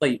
طيب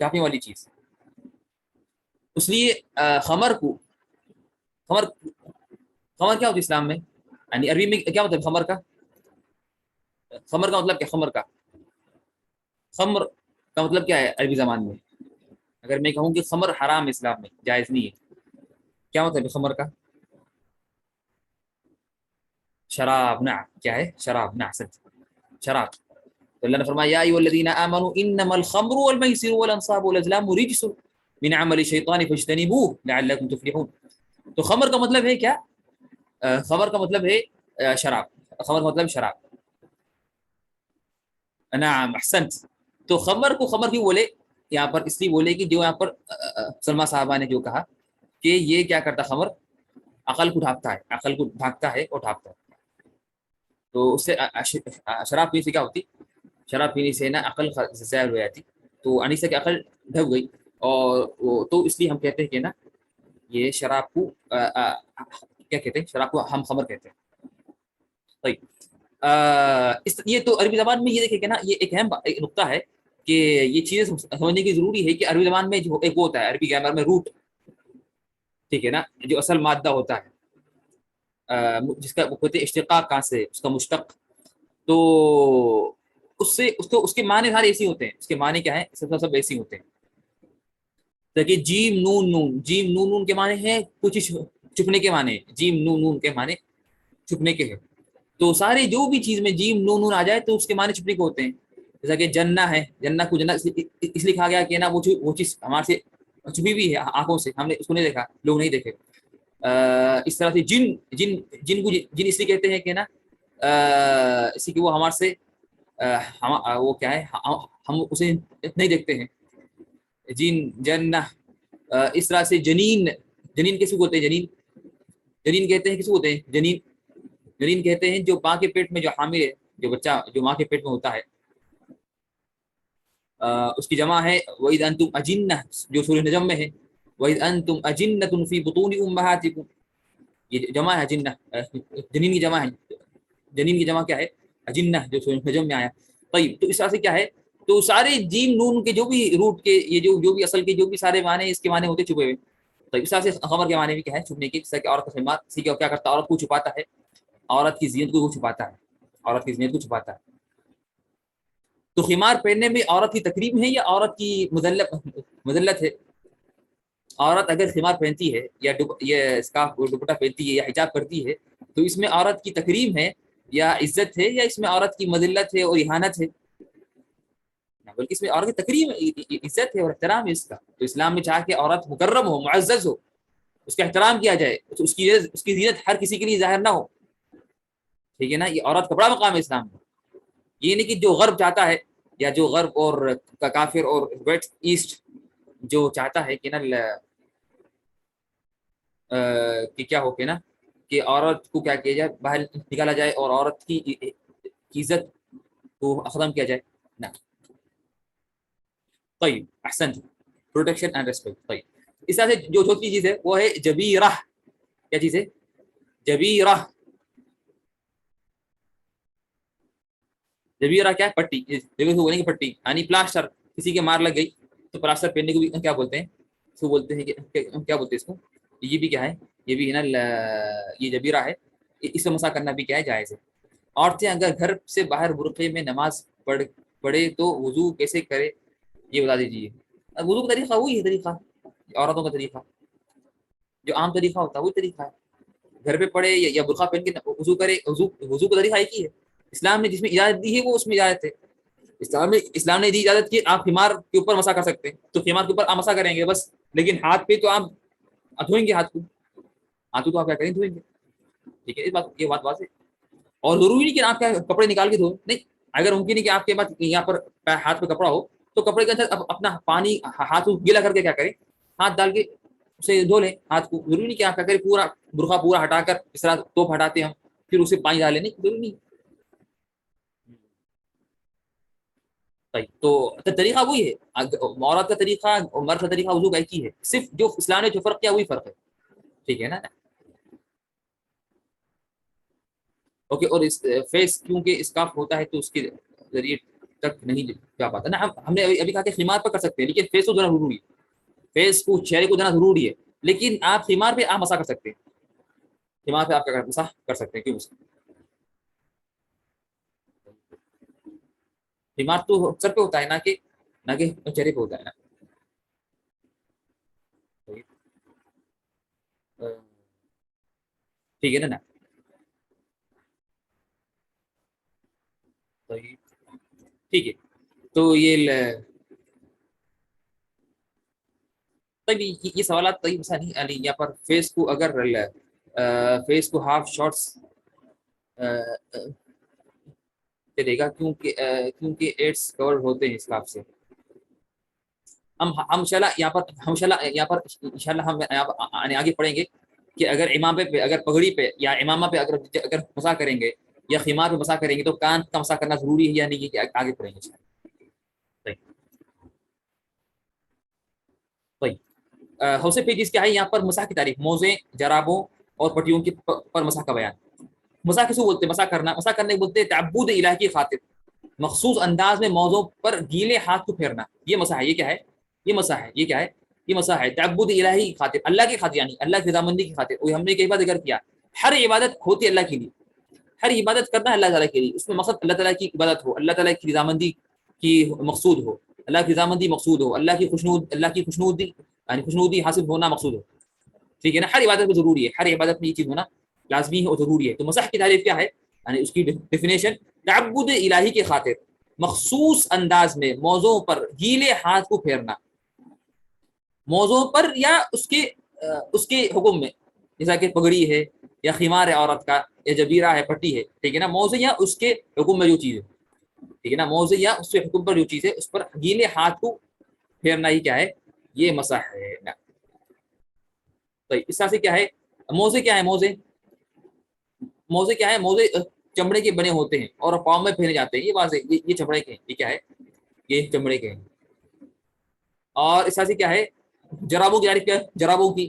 ڈھانپنے والی چیز. اس لیے خمر کو خمر خمر کیا ہوتی ہے اسلام میں؟ یعنی عربی میں کیا مطلب خمر کا؟ خمر کا مطلب کیا؟ خمر کا مطلب کیا ہے عربی زبان میں؟ اگر میں کہوں کہ خمر حرام ہے اسلام میں، جائز نہیں ہے، کیا مطلب ہے خمر کا؟ شراب. نعم. کیا ہے؟ شراب. نعم. شراب. تو اللہ نے فرمایا یا ایھا الذین آمنوا انما الخمر والمیسر والانصاب والازلام رجس من عمل الشیطان فاجتنبوه لعلکم تفلحون. تو خمر کا مطلب ہے کیا؟ خمر کا مطلب ہے شراب. خمر کا مطلب شراب. نعم احسنت. تو خمر کو خمر کیوں بولے یہاں پر؟ اس لیے بولے کہ جو یہاں پر سلمہ صاحبہ نے جو کہا کہ یہ کیا کرتا خمر، عقل کو ڈھانپتا ہے، عقل کو ڈھانپتا ہے اور ڈھانپتا ہے. تو اس سے شراب پینے سے کیا ہوتی؟ شراب پینے سے نا عقل ظاہر ہو جاتی، تو انیسا کی عقل ڈھب گئی، اور تو اس لیے ہم کہتے ہیں کہ نا یہ شراب کو کیا کہتے ہیں؟ شراب کو ہم خمر کہتے ہیں. طيب یہ تو عربی زبان میں یہ دیکھیں کہ نا یہ ایک اہم نقطہ ہے کہ یہ چیزیں سمجھنے کی ضروری ہے کہ عربی زبان میں جو ایک وہ ہوتا ہے عربی گرامر میں روٹ، ٹھیک ہے نا، جو اصل مادہ ہوتا ہے جس کا وہ کہتے ہیں اشتقاق، کہاں سے اس کا مشتق، تو اس سے اس کے معنی سارے ایسے ہوتے ہیں. اس کے معنی کیا ہے؟ سب ایسے ہوتے ہیں. دیکھیے جیم نون نون، جیم نون نون کے معنی ہے کچھ چھپنے کے معنی، جیم نون نون کے معنی چھپنے کے ہیں. تو سارے جو بھی چیز میں جیم نون نون آ جائے تو اس کے معنی چھپنے کے ہوتے ہیں. جیسا کہ جنہ ہے، جنہ کو جنہ اس لیے کہا گیا کہ نا وہ چیز ہمارے سے چھپی ہوئی ہے آنکھوں سے، ہم نے اس کو نہیں دیکھا، لوگ نہیں دیکھے. اس طرح سے جن جن جن کو جن اس لیے کہتے ہیں کہ نا اسی کہ وہ ہمارے سے وہ کیا ہے، ہم اسے نہیں دیکھتے ہیں. جن جنہ. اس طرح سے جنین، جنین کس کو ہوتے ہیں؟ جنین، جنین کہتے ہیں کس کو ہوتے ہیں؟ جنین، جنین کہتے ہیں جو ماں کے پیٹ میں جو حامل ہے، جو بچہ جو ماں کے پیٹ میں ہوتا ہے، اس کی جمع ہے وَإِذْ أَنْتُمْ أَجِنَّةٌ، جو سورہ نجم میں ہے وَإِذْ أَنْتُمْ أَجِنَّةٌ فِي بُطُونِ أُمَّهَاتِكُمْ. یہ جمع ہے اجنہ، جنین کی جمع ہے. جنین کی جمع کیا ہے؟ اجنہ، جو سورہ نجم میں آیا. طيب تو اس طرح سے کیا ہے؟ تو سارے جیم نون کے جو بھی روٹ کے یہ جو بھی اصل کے جو بھی سارے معنی اس کے معنی ہوتے چھپے ہوئے. تو اس طرح سے خبر کے معنی بھی کیا ہے؟ چھپنے کی. جس طرح کہ عورت کا خدمات، اسی کا کیا کرتا ہے؟ عورت کو چھپاتا ہے، عورت کی زینت کو وہ چھپاتا ہے، عورت کی زینت کو چھپاتا ہے. تو خمار پہننے میں عورت کی تکریم ہے یا عورت کی مذلت ہے؟ عورت اگر خمار پہنتی ہے یا اسکارف دوپٹہ پہنتی ہے یا حجاب کرتی ہے تو اس میں عورت کی تکریم ہے یا عزت ہے، یا اس میں عورت کی مذلت ہے اور اہانت ہے؟ بلکہ اس میں عورت کی تکریم عزت ہے اور احترام ہے اس کا. تو اسلام میں چاہا کہ عورت مکرم ہو، معزز ہو، اس کا احترام کیا جائے، تو اس کی زینت ہر کسی کے لیے ظاہر نہ ہو. ٹھیک ہے نا، یہ عورت کا بڑا مقام ہے اسلام میں. یہ نہیں کہ جو غرب چاہتا ہے یا جو غرب اور کافر اور ویسٹ ایسٹ جو چاہتا ہے کہ نا کہ کیا ہو کہ نا کہ عورت کو کیا کیا جائے، باہر نکالا جائے اور عورت کی عزت کو ختم کیا جائے نا. طيب احسنت. Protection and respect. طيب اس طرح سے جو چوتھی چیز ہے وہ ہے جبیرہ. کیا چیز ہے؟ جبیرہ. جبیرہ کیا ہے؟ پٹی. دیکھو بولیں گے پٹی یعنی پلاسٹر، کسی کے مار لگ گئی تو پلاسٹر پہننے کو بھی کیا بولتے ہیں؟ اس کو بولتے ہیں کہ کیا بولتے ہیں اس کو؟ یہ بھی کیا ہے؟ یہ بھی ہے نا یہ جبیرہ ہے. اس سے مسا کرنا بھی کیا ہے؟ جائز ہے. عورتیں اگر گھر سے باہر برقعے میں نماز پڑھے تو وضو کیسے کرے یہ بتا دیجیے. وضو کا طریقہ وہی ہے، طریقہ عورتوں کا طریقہ جو عام طریقہ ہوتا ہے وہی طریقہ ہے. گھر پہ پڑھے یا برقع پہن کے وضو کرے، وضو کا طریقہ ایک ہی ہے. اسلام نے جس میں اجازت دی ہے وہ اس میں اجازت ہے. اسلام نے دی اجازت کی آپ خمار کے اوپر مسا کر سکتے ہیں تو خمار کے اوپر آپ مسا کریں گے بس، لیکن ہاتھ پہ تو آپ دھوئیں گے، ہاتھ کو تو آپ کیا کریں؟ دھوئیں گے. ٹھیک ہے، یہ بات واضح ہے. اور ضروری نہیں کہ آپ کیا کپڑے نکال کے دھو، نہیں. اگر ممکن ہے کہ آپ کے پاس یہاں پر ہاتھ پہ کپڑا ہو تو کپڑے کے اندر اپنا پانی ہاتھ کو گیلا کر کے کیا کریں؟ ہاتھ ڈال کے اسے دھو لیں ہاتھ کو. ضروری نہیں کہ آپ کیا کریں پورا برقع پورا ہٹا کر اس طرح توپ ہٹاتے ہیں ہم پھر اسے پانی ڈالیں، نہیں، ضروری نہیں. تو طریقہ وہی ہے. عورت کا طریقہ اور مرد کا طریقہ وضو کا ایک ہی ہے، صرف جو اسلام نے جو فرق کیا وہی فرق ہے. ٹھیک ہے نا. اوکے. اور اس فیس کیونکہ اسکارف ہوتا ہے تو اس کے ذریعے تک نہیں جا پاتا نا. ہم نے ابھی کہا کہ خمار پر کر سکتے ہیں، لیکن فیس کو دھونا ضروری ہے، فیس کو چہرے کو دھونا ضروری ہے، لیکن آپ خمار پہ آپ مسا کر سکتے ہیں، خمار پہ آپ کا مسا کر سکتے ہیں. کیوں؟ خمار تو سر پہ ہوتا ہے، نہ کہ چہرے پہ ہوتا ہے نا. ٹھیک ہے نا. ٹھیک ہے. تو طيب یہ سوالات طيب مثلا نہیں یہاں پر فیس کو اگر فیس کو ہاف شارٹس دے گا، کیونکہ ایڈس کور ہوتے ہیں اس حساب سے. ہم انشاءاللہ انشاءاللہ ہم آگے پڑھیں گے کہ اگر امامے پہ، اگر پگڑی پہ یا امامہ پہ اگر مسا کریں گے یا خمار پہ مسا کریں گے تو کان کا مسا کرنا ضروری ہے یا نہیں، کہ آگے پڑھیں گے. طيب طيب حوصے پیجز کیا ہے یہاں پر؟ مسح کی تعریف، موزے، جرابوں اور پٹیوں کی پر مسح کا بیان. مسح کسو بولتے ہیں؟ مسح کرنا، مسح کرنے کو بولتے ہیں تعبد الہ کی خاطر مخصوص انداز میں موضوع پر گیلے ہاتھ کو پھیرنا. یہ مسح ہے. یہ کیا ہے؟ یہ مسح ہے. یہ کیا ہے؟ یہ مسح ہے تعبد الہی کی خاطر، اللہ کی خاطر، یعنی اللہ کی رضامندی کی خاطر. وہی ہم نے کئی بار ذکر کیا، ہر عبادت ہوتی ہے اللہ کے لیے، ہر عبادت کرنا ہے اللہ تعالیٰ کے لیے، اس میں مقصد اللہ تعالیٰ کی عبادت ہو، اللہ تعالیٰ کی رضامندی کی مقصود ہو، اللہ کی رضامندی مقصود ہو، اللہ کی خوشنودی یعنی خوشنودی حاصل ہونا مقصود ہو. ٹھیک ہے نا. ہر عبادت میں ضروری ہے، ہر عبادت میں یہ چیز ہونا لازمی ہے اور ضروری ہے. تو مسح کی تعریف کیا ہے؟ یعنی اس کی ڈیفینیشن تعبد الہی کی خاطر مخصوص انداز میں موضوع پر گیلے ہاتھ کو پھیرنا، موضوع پر یا اس کے حکم میں، جیسا کہ پگڑی ہے یا خمار ہے عورت کا یا جبیرہ ہے، پٹی ہے. ٹھیک ہے نا. موضوع یا اس کے حکم میں جو چیز ہے، ٹھیک ہے نا، موضوع یا اس کے حکم پر جو چیز ہے اس پر گیلے ہاتھ کو پھیرنا ہی کیا ہے؟ یہ مسح ہے. تو اس طرح سے کیا ہے موزے؟ کیا ہے موزے؟ موزے کیا ہے؟ موزے چمڑے کے بنے ہوتے ہیں اور پاؤں میں پہنے جاتے ہیں. یہ واضح، یہ چمڑے کے ہیں. یہ کیا ہے؟ یہ چمڑے کے ہیں. اور اس طرح سے کیا ہے جرابوں کی تعریف کیا ہے؟ جرابوں کی،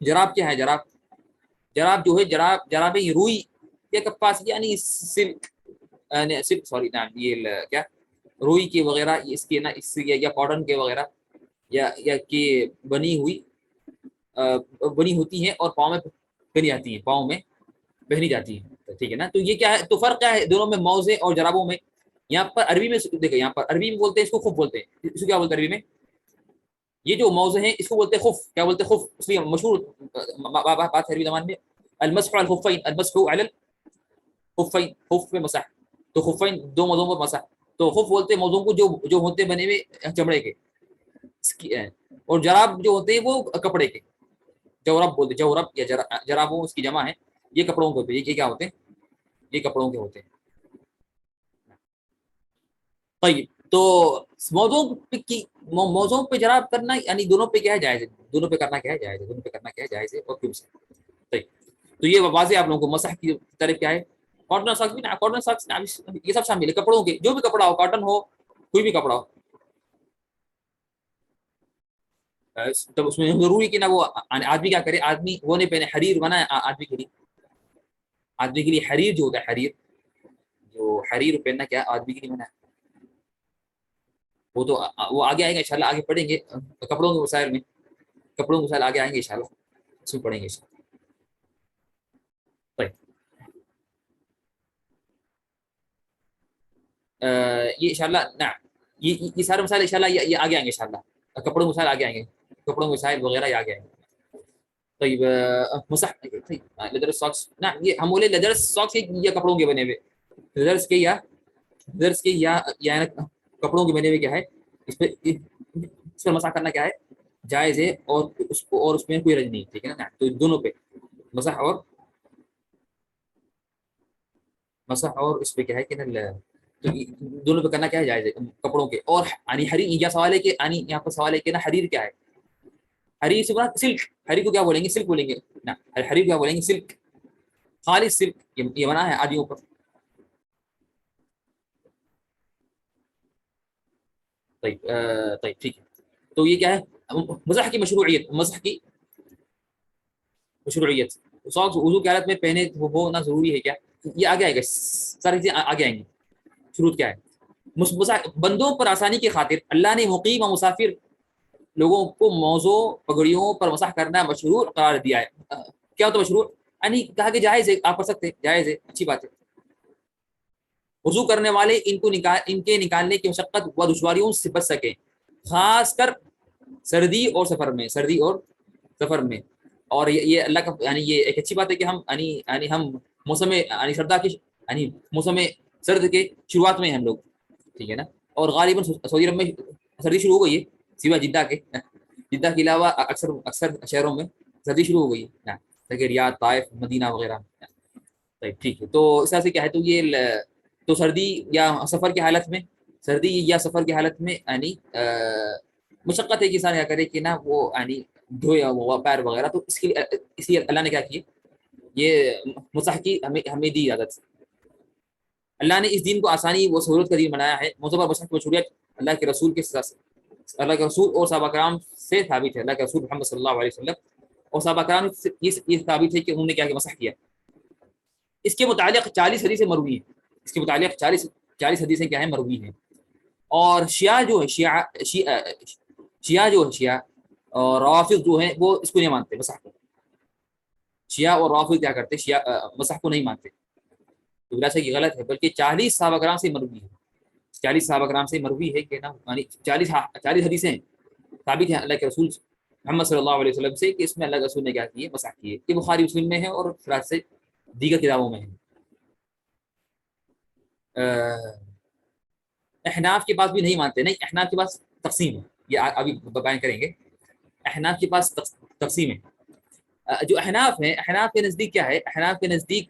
جراب کیا ہے؟ جراب جو ہے جراب روئی یا کپاس یعنی سلک سوری نام یہ کیا روئی کے وغیرہ اس کے نا اس یا کاٹن کے وغیرہ یا کہ بنی ہوتی ہیں اور پاؤں میں پہنی جاتی ہیں، پاؤں میں پہنی جاتی ہیں. ٹھیک ہے نا. تو یہ کیا ہے؟ تو فرق کیا ہے دونوں میں، موزے اور جرابوں میں؟ یہاں پر عربی میں دیکھیں، یہاں پر عربی میں بولتے ہیں اس کو خف بولتے ہیں. اس کو کیا بولتے ہیں عربی میں؟ یہ جو موزے ہیں اس کو بولتے ہیں خف. کیا بولتے ہیں؟ خف. اس لیے مشہور بات ہے عربی زبان میں المسح على الخفين، المسح على الخفين، خف میں مسح. تو خفین دو موضوعوں پر مسح. تو خف بولتے ہیں موضوعوں کو جو ہوتے بنے ہوئے چمڑے کے، اور جراب جو ہوتے ہیں وہ کپڑے کے. جورب بولتے، جورب یا جرابوں اس کی جمع ہے. یہ کپڑوں کے ہوتے ہیں. یہ کیا ہوتے ہیں؟ یہ کپڑوں کے ہوتے ہیں. طيب تو موضوع پہ جراب کرنا یعنی دونوں پہ کیا ہے؟ جائز ہے. دونوں پہ کرنا کیا ہے؟ جائز ہے. دونوں پہ کرنا کیا ہے؟ جائز ہے. اور کیوں سے؟ طيب تو یہ واضح آپ لوگوں کو مسح کی طرف کیا ہے. کاٹن ساکس بھی، کاٹن ساکس یہ سب شامل ہے. کپڑوں کے جو بھی کپڑا ہو، کاٹن ہو، کوئی بھی کپڑا ہو، تب اس میں ضروری کہ نہ وہ آدمی کیا کرے، آدمی وہ نہیں پہنے. حریر بنا ہے آدمی کے لیے، آدمی کے لیے حریر جو ہوتا ہے، حریر جو حریر پہننا کیا آدمی کے لیے بنا ہے. وہ تو وہ آگے آئے گا انشاءاللہ، آگے پڑھیں گے کپڑوں کے مسائل میں. کپڑوں کے مسائل آگے آئیں گے انشاءاللہ، اس میں پڑھیں گے انشاءاللہ. طيب یہ انشاءاللہ نعم یہ سارے مسائل انشاءاللہ یہ آگے آئیں گے انشاءاللہ. کپڑوں کے مسائل آگے آئیں گے، کپڑوں کے مسائل وغیرہ یہ آگے آئیں گے. طيب مسح لیدر ساکس. نعم یہ ہم بولے لیدر ساکس یا کپڑوں کے بنے ہوئے، لیدرس کے یا کپڑوں کے بنے ہوئے کیا ہے، اس پہ مسح کرنا کیا ہے؟ جائز ہے. اور اس میں کوئی رج نہیں. ٹھیک ہے نا. تو دونوں پہ مسح اور اس پہ کیا ہے کہ تو دونوں پہ کرنا کیا ہے؟ جائز ہے کپڑوں کے. اور حریر یہ سوال ہے کہ یہاں پر سوال ہے کہ نا حریر کیا ہے؟ حریر سے بات سلک. حریر کو کیا بولیں گے؟ سلک بولیں گے نا. حریر کیا بولیں گے؟ سلک، خالص سلک. یہ بنا ہے آدمیوں پر. طيب ٹھیک ہے. تو یہ کیا ہے مسح کی مشروعیت. مسح کی مشروعیت، ساکس وضو کی حالت میں پہنے ہونا ضروری ہے کیا؟ یہ آگے آئے گا، ساری چیزیں آگے آئیں گی. شروط کیا ہے؟ بندوں پر آسانی کی خاطر اللہ نے مقیم و مسافر لوگوں کو موزوں پگڑیوں پر مسح کرنا مشروع قرار دیا ہے. کیا ہوتا ہے مشروع؟ یعنی کہا کہ جائز ہے، آپ کر سکتے ہیں، جائز ہے، اچھی بات ہے. وضو کرنے والے ان کے نکالنے کی مشقت و دشواریوں سے بچ سکیں، خاص کر سردی اور سفر میں. اور یہ اللہ کا یعنی یہ ایک اچھی بات ہے کہ ہم ہم موسم موسم سرد کے شروعات میں ہیں ہم لوگ، ٹھیک ہے نا. اور غالباً سعودی عرب میں سردی شروع ہو گئی ہے، سوائے جدہ کے علاوہ اکثر شہروں میں سردی شروع ہو گئی ہے، جیسے ریاض، طائف، مدینہ وغیرہ. طيب ٹھیک ہے. تو اس طرح سے کیا ہے، تو یہ تو سردی یا سفر کی حالت میں یعنی مشقت ہے کہ انسان کیا کرے کہ نا وہ یعنی دھوئے وہ پیر وغیرہ. تو اس لیے اللہ نے کیا کیا، یہ مسح کی ہمیں دی عادت. اللہ نے اس دین کو آسانی و سہولت کا دین بنایا ہے. موضوع پر مسح کی مشروعیت اللہ کے رسول اور صحابہ کرام سے ثابت ہے. اللہ کے رسول محمد صلی اللہ علیہ وسلم اور صحابہ کرام یہ ثابت ہے کہ انہوں نے کیا مسح کیا. اس کے متعلق 40 حدیثیں مروی ہیں. اس کے متعلق 40 حدیثیں کیا ہیں، مروی ہیں. اور شیعہ اور روافض جو ہیں وہ اس کو نہیں مانتے مسح کو. شیعہ اور روافض کیا کرتے، مسح کو نہیں مانتے. تو بلا شک یہ غلط ہے، بلکہ 40 صحابہ کرام سے مروی ہے. 40 صحابہ کرام سے مروی ہے کہ نا، یعنی 40 حدیثیں ثابت ہیں اللہ کے رسول محمد صلی اللہ علیہ وسلم سے کہ اس میں اللہ کے رسول نے کیا کیے، مسح کیے. یہ بخاری مسلم میں ہے اور فراج سے دیگر کتابوں میں ہے. احناف کے پاس بھی نہیں مانتے. نہیں، احناف کے پاس تقسیم ہے، یہ ابھی بیان کریں گے. احناف کے پاس تقسیم ہے. جو احناف ہیں، احناف کے نزدیک کیا ہے، احناف کے نزدیک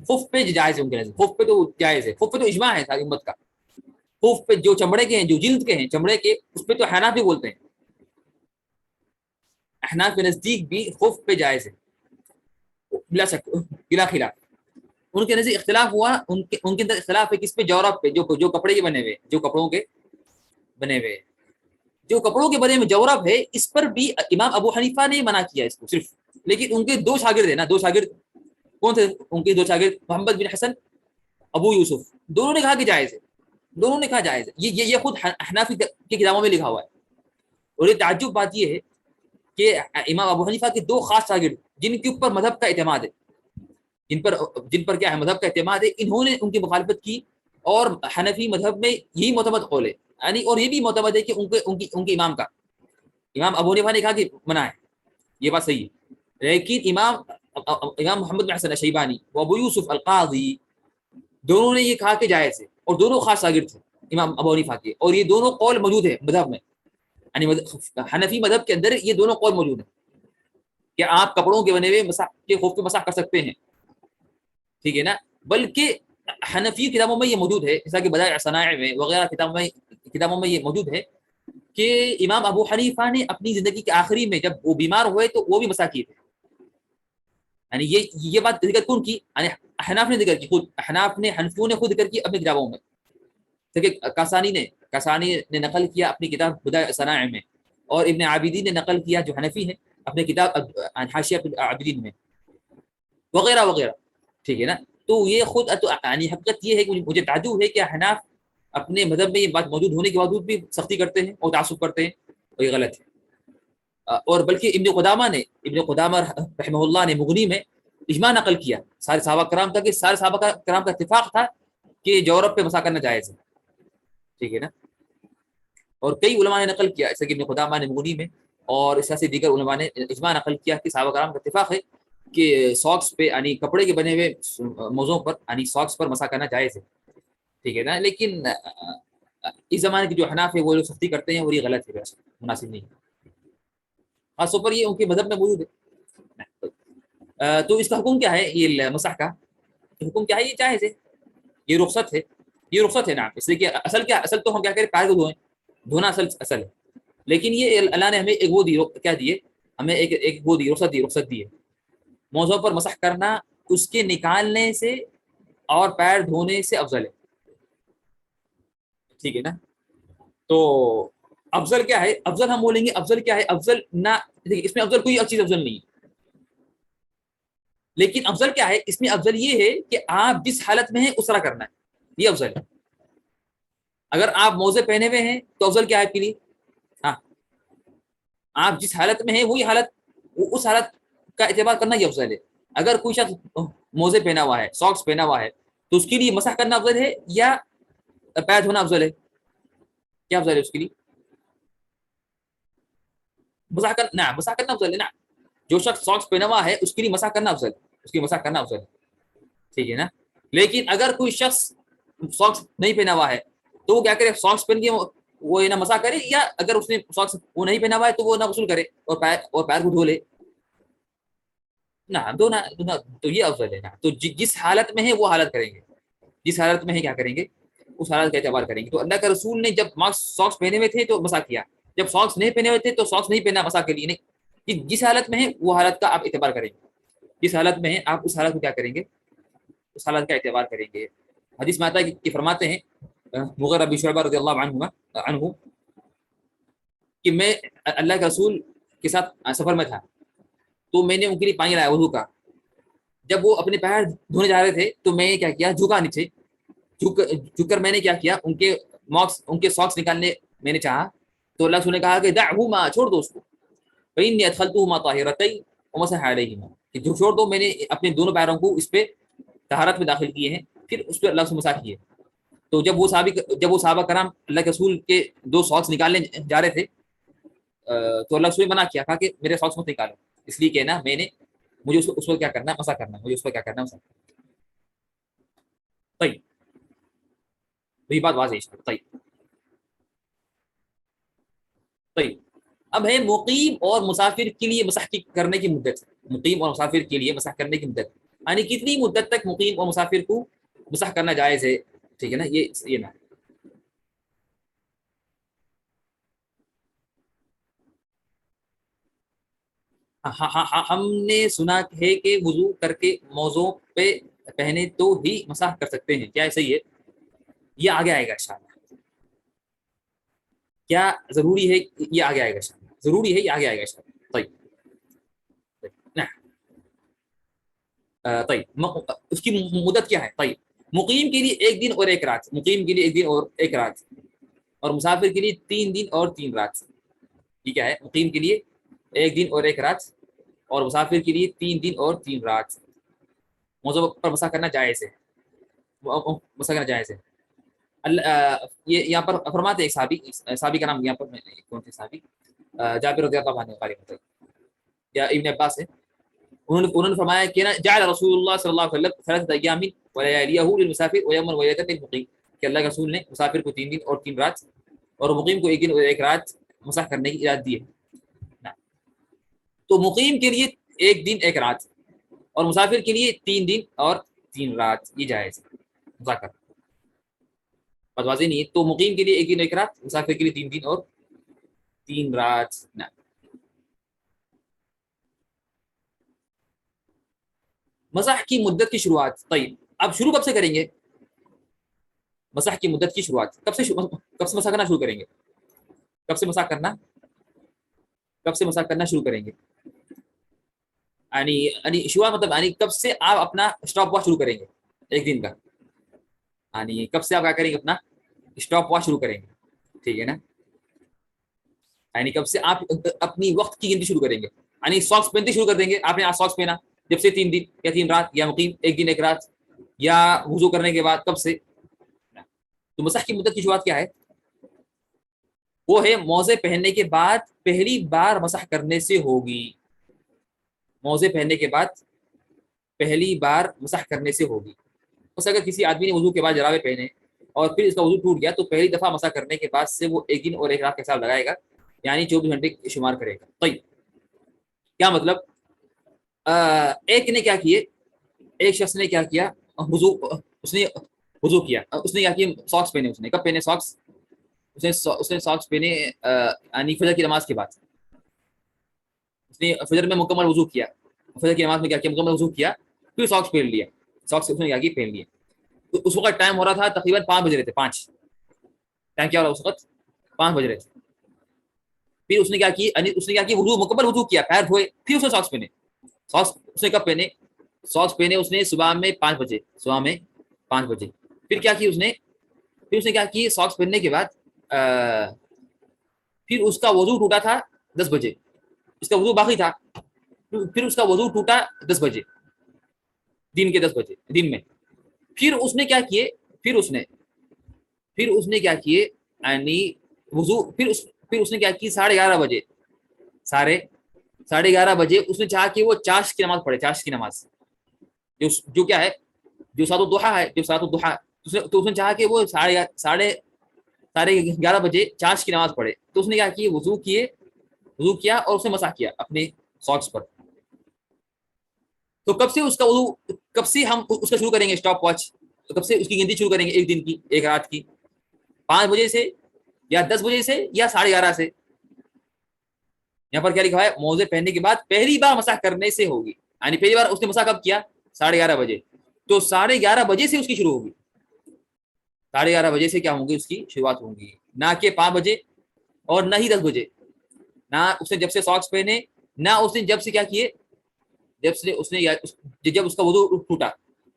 خف پہ جائز ہے. ان کے نزدیک خف پہ تو جائز ہے. خف پہ تو اجماع ہے ساری امت کا. خف پہ جو چمڑے کے ہیں، جو جلد کے ہیں چمڑے کے، اس پہ تو احناف بھی بولتے ہیں. احناف کے نزدیک بھی خف پہ جائز ہے بلا شک، بلا خلاف. ان کے نزدیک اختلاف ہوا، ان کے اندر اختلاف ہے کس پہ، جورب پہ، جو کپڑے کے بنے ہوئے، جو کپڑوں کے بنے ہوئے جورب ہے. اس پر بھی امام ابو حنیفہ نے منع کیا اس کو صرف. لیکن ان کے 2 شاگرد ہیں نا، 2 شاگرد کون تھے ان کے 2 شاگرد؟ محمد بن حسن، ابو یوسف. دونوں نے کہا کہ جائز ہے. دونوں نے کہا جائز ہے. یہ خود حنفی کی کتابوں میں لکھا ہوا ہے. اور یہ تعجب بات یہ ہے کہ امام ابو حنیفہ کے 2 خاص شاگرد جن کے اوپر مذہب کا اعتماد ہے، جن پر کیا ہے مذہب کا اعتماد ہے، انہوں نے ان کی مخالفت کی. اور حنفی مذہب میں یہی معتمد قول ہے، یعنی اور یہ بھی معتمد ہے کہ ان کے امام ابو حنیفہ نے کہا کہ منع ہے، یہ بات صحیح ہے. لیکن امام محمد بن حسن الشیبانی و ابو یوسف القاضی دونوں نے یہ کہا کہ جائز ہے. اور دونوں خاص شاگرد تھے امام ابو حنیفہ کے. اور یہ دونوں قول موجود ہے مذہب میں، یعنی حنفی مذہب کے اندر یہ دونوں قول موجود ہیں کہ آپ کپڑوں کے بنے ہوئے خف پہ مسح کر سکتے ہیں، ٹھیک ہے نا. بلکہ حنفی کتابوں میں یہ موجود ہے، جیسا کہ بدائع صنائع میں وغیرہ کتابوں میں یہ موجود ہے کہ امام ابو حنیفہ نے اپنی زندگی کے آخری میں جب وہ بیمار ہوئے تو وہ بھی مسح کیے تھے. یعنی یہ بات ذکر کون کی، یعنی احناف نے ذکر کی، خود احناف نے، حنفیوں نے خود ذکر کی اپنی کتابوں میں. کاسانی نے نقل کیا اپنی کتاب بدائع صنائع میں، اور ابن عابدین نے نقل کیا جو حنفی ہے اپنے کتاب حاشیہ عابدین میں، وغیرہ وغیرہ، ٹھیک ہے نا. تو یہ خود یعنی حقیقت یہ ہے کہ مجھے تعجب ہے کہ حناف اپنے مذہب میں یہ بات موجود ہونے کے باوجود بھی سختی کرتے ہیں اور تعصب کرتے ہیں، اور یہ غلط ہے. اور بلکہ ابن قدامہ رحمہ اللہ نے مغنی میں اجماع نقل کیا سارے صحابہ کرام کا، کہ سارے صحابہ کرام کا اتفاق تھا کہ جورب پہ مسح کرنا جائز ہے، ٹھیک ہے نا. اور کئی علماء نے نقل کیا، جیسے کہ ابن قدامہ نے مغنی میں، اور اس طرح سے دیگر علماء نے اجماع نقل کیا کہ صحابہ کرام کا اتفاق ہے کہ ساکس پہ یعنی کپڑے کے بنے ہوئے موزوں پر یعنی ساکس پر مسح کرنا جائز ہے، ٹھیک ہے نا. لیکن اس زمانے کے جو حناف ہے وہ لوگ سختی کرتے ہیں، اور یہ غلط ہے، مناسب نہیں ہے. خاص طور پر یہ ان کے مذہب میں موجود ہے. تو اس کا حکم کیا ہے، یہ مسح کا حکم کیا ہے، یہ جائز ہے، یہ رخصت ہے نا. اس لیے کہ اصل تو ہم کیا کریں، پیر کو دھونا اصل ہے. لیکن یہ اللہ نے ہمیں ایک وہ دی، کیا دیے ہمیں، ایک وہ دی، رخصت دی ہے. موضوع پر مسح کرنا اس کے نکالنے سے اور پیر دھونے سے افضل ہے، ٹھیک ہے نا. تو افضل کیا ہے، افضل ہم بولیں گے افضل کیا ہے، افضل نہ، اس میں افضل کوئی چیز افضل نہیں ہے. لیکن افضل کیا ہے، اس میں افضل یہ ہے کہ آپ جس حالت میں ہیں اس طرح کرنا ہے، یہ افضل ہے. اگر آپ موزے پہنے ہوئے ہیں تو افضل کیا ہے آپ کے لیے؟ ہاں، آپ جس حالت میں ہیں وہی حالت، اس حالت کا اعتبار کرنا یہ افضل ہے۔ اگر کوئی شخص موزے پہنا ہوا ہے، ساکس پہنا ہوا ہے، تو اس کے لیے مسح کرنا افضل ہے یا پیر دھونا افضل ہے؟ کیا افضل ہے اس کے لیے؟ مسح کرنا، مسح کرنا افضل ہے نا۔ جو شخص ساکس پہنا ہوا ہے اس کے لیے مسح کرنا افضل ہے، اس کی مسح کرنا افضل ہے، ٹھیک ہے نا۔ لیکن اگر کوئی شخص ساکس نہیں پہنا ہوا ہے تو وہ کیا کرے؟ ساکس پہن کے وہ نہ مسح کرے، یا اگر اس نے ساکس وہ نہیں پہنا ہوا ہے تو وہ نہ غسل کرے اور پیر کو دھو لے نہ دھونا تو یہ افضل ہے نا۔ تو جس حالت میں ہے وہ حالت کریں گے، جس حالت میں ہے کیا کریں گے؟ اس حالت کا اعتبار کریں گے۔ تو اللہ کے رسول نے جب ساکس پہنے ہوئے تھے تو مسح کیا، جب ساکس نہیں پہنے ہوئے تھے تو ساکس نہیں پہنا مسح کے لیے نہیں۔ جس حالت میں ہے وہ حالت کا آپ اعتبار کریں گے، جس حالت میں ہے آپ اس حالت کو کیا کریں گے؟ اس حالت کا اعتبار کریں گے۔ حدیث میں آتا ہے کہ فرماتے ہیں مغیرہ بن شعبہ رضی اللہ عنہ کہ میں اللہ کے رسول کے ساتھ سفر میں تھا، تو میں نے ان کے لیے پانی لایا وضو کا۔ جب وہ اپنے پیر دھونے جا رہے تھے تو میں نے کیا کیا؟ جھکا نیچے، جھک کر میں نے کیا کیا؟ ان کے ساکس نکالنے میں نے چاہا تو اللہ رسول نے کہا کہ دعہما، چھوڑ دو اس کو، فإني أدخلتهما طاهرتين ومسح عليهما، کہ جو چھوڑ دو، میں نے اپنے دونوں پیروں کو اس پہ طہارت میں داخل کیے ہیں، پھر اس پہ اللہ سے مسح کیے۔ تو جب وہ صحابہ کرام اللہ کے رسول کے دو ساکس نکالنے جا رہے تھے تو اللہ رسول نے منع کیا، کہا کہ میرے ساکس مت نکالو، اس لیے کہ نا میں نے مجھے اس کو کیا کرنا ہے؟ مسح کرنا ہے، مجھے اس کو کیا کرنا ہے؟ مسح۔ طيب، تو یہ بات واضح ہے۔ طيب طيب، اب ہے مقیم اور مسافر کے لیے مسح کرنے کی مدت۔ مقیم اور مسافر کے لیے مسح کرنے کی مدت یعنی کتنی مدت تک مقیم اور مسافر کو مسح کرنا جائز ہے، ٹھیک ہے نا۔ یہ نا ہم نے سنا ہے کہ وضو کر کے موضوع پہ پہنے تو ہی مسح کر سکتے ہیں، کیا صحیح ہے؟ یہ آگے آئے گا انشاءاللہ۔ کیا ضروری ہے؟ یہ آگے آئے گا انشاءاللہ، ضروری ہے، یہ آگے آئے گا انشاءاللہ۔ طيب طيب نعم طيب اس کی مدت کیا ہے؟ طيب مقیم کے لیے 1 دن اور 1 رات، مقیم کے لیے 1 دن اور 1 رات، اور مسافر کے لیے 3 دن اور 3 رات۔ یہ کیا ہے؟ مقیم کے لیے 1 دن اور 1 رات، اور مسافر کے لیے 3 دن اور 3 رات۔ موضوع پر مسح کرنا جائز ہے، مسح کرنا جائز ہے۔ یہ یہاں پر فرماتے ہیں ایک صحابی کا نام یہاں پر کون سے صحابی؟ جابر رضی اللہ عنہ قال یا ابن عباس ہے، انہوں نے فرمایا کہ نا جعل رسول اللہ صلی اللہ علیہ وسلم 3 ایام ولیالیہ للمسافر ویوما ولیلۃ للمقیم، کہ اللہ کے رسول نے مسافر کو 3 دن اور 3 رات اور مقیم کو 1 دن اور 1 رات مسح کرنے کی اجازت دی ہے۔ تو مقیم کے لیے 1 دن 1 رات اور مسافر کے لیے 3 دن اور 3 رات، یہ جائز ہے مسح کرنا، بات واضح نہیں ہے۔ تو مقیم کے لیے 1 دن 1 رات، مسافر کے لیے 3 دن اور 3 رات نا۔ مسح کی مدت کی شروعات۔ طيب اب شروع کب سے کریں گے؟ مسح کی مدت کی شروعات کب سے مسح کرنا شروع کریں گے؟ کب سے مسح کرنا، کب سے مسح کرنا شروع کریں گے؟ یعنی شروعات مطلب یعنی کب سے آپ اپنا اسٹاپ واچ شروع کریں گے 1 دن کا؟ یعنی کب سے آپ کیا کریں گے؟ اپنا اسٹاپ واچ شروع کریں گے، ٹھیک ہے نا۔ یعنی کب سے آپ اپنی وقت کی گنتی شروع کریں گے؟ یعنی ساکس پہنتے شروع کر دیں گے، آپ نے آج ساکس پہنا جب سے 3 دن یا 3 رات، یا مقیم 1 دن 1 رات، یا وضو کرنے کے بعد، کب سے؟ تو مسح کی مدت کی شروعات کیا ہے؟ وہ ہے موزے پہننے کے بعد پہلی بار مسح کرنے سے ہوگی، موزے پہننے کے بعد پہلی بار مسح کرنے سے ہوگی۔ بس اگر کسی آدمی نے وضو کے بعد جرابے پہنے اور پھر اس کا وضو ٹوٹ گیا تو پہلی دفعہ مسح کرنے کے بعد سے وہ 1 دن اور 1 رات کا حساب لگائے گا، یعنی 24 گھنٹے شمار کرے گا۔ طيب کیا مطلب؟ ایک نے کیا کیے، ایک شخص نے کیا کیا؟ وضو، اس نے وضو کیا، اس نے کیا کیا؟ ساکس پہنے، اس نے کب پہنے ساکس؟ اس نے ساکس پہنے یعنی فجر کی نماز کے بعد، اس نے فجر میں مکمل وضو کیا، فجر کی نماز میں کیا کیا؟ مکمل وضو کیا، پھر ساکس پہن لیا، ساکس اس نے کیا کیا؟ پہن لیا۔ تو اس وقت ٹائم ہو رہا تھا تقریباً 5 بج رہے تھے، 5 ٹائم کیا ہو رہا اس وقت؟ 5 بج رہے تھے۔ پھر اس نے کیا کی؟ اس نے کیا کیا؟ وضو، مکمل وضو کیا، پیر دھوئے، پھر اس نے ساکس پہنے۔ ساکس اس نے کب پہنے؟ ساکس پہنے اس نے صبح میں 5 بجے، صبح میں 5 بجے۔ پھر کیا کی اس نے؟ پھر اس نے کیا کی ساکس پہننے کے بعد پھر اس کا وضو ٹوٹا تھا 10 بجے، اس کا وضو باقی تھا، پھر اس کا وضو ٹوٹا 10 بجے، دن کے 10 بجے دن میں. پھر اس نے کیا کیے، پھر اس نے کیا کیے یعنی وضو، پھر اس نے کیا کی 11:30 بجے، ساڑھے 11 بجے اس نے چاہا کہ وہ چاش کی نماز پڑھے، چاش کی نماز جو کیا ہے، جو صلاۃ الضحیٰ ہے، جو صلاۃ الضحیٰ. تو اس نے چاہا کہ وہ ساڑھے 11 بجے چاش کی نماز پڑھے. تو اس نے کیا کی، وضو کیا اور اس نے مسح کیا اپنے ساکس پر. تو کب سے اس کا وضو، کب سے ہم اس کا شروع کریں گے اسٹاپ واچ، تو کب سے اس کی گنتی شروع کریں گے، ایک دن کی، ایک رات کی، 5 بجے سے یا 10 بجے سے یا 11:30 سے. یہاں پر کیا لکھا ہے، موزے پہننے کے بعد پہلی بار مسح کرنے سے ہوگی. یعنی پہلی بار اس نے مسح کب کیا، 11:30 بجے. تو 11:30 بجے سے اس کی شروع ہوگی، 11:30 بجے سے کیا ہوں گی، اس کی شروعات ہوں گی، نہ کہ 5 بجے اور نہ ہی 10 بجے. نہ اس نے جب سے ساکس پہنے، نہ اس نے جب سے کیا کیے، جب اس کا وضو ٹوٹا،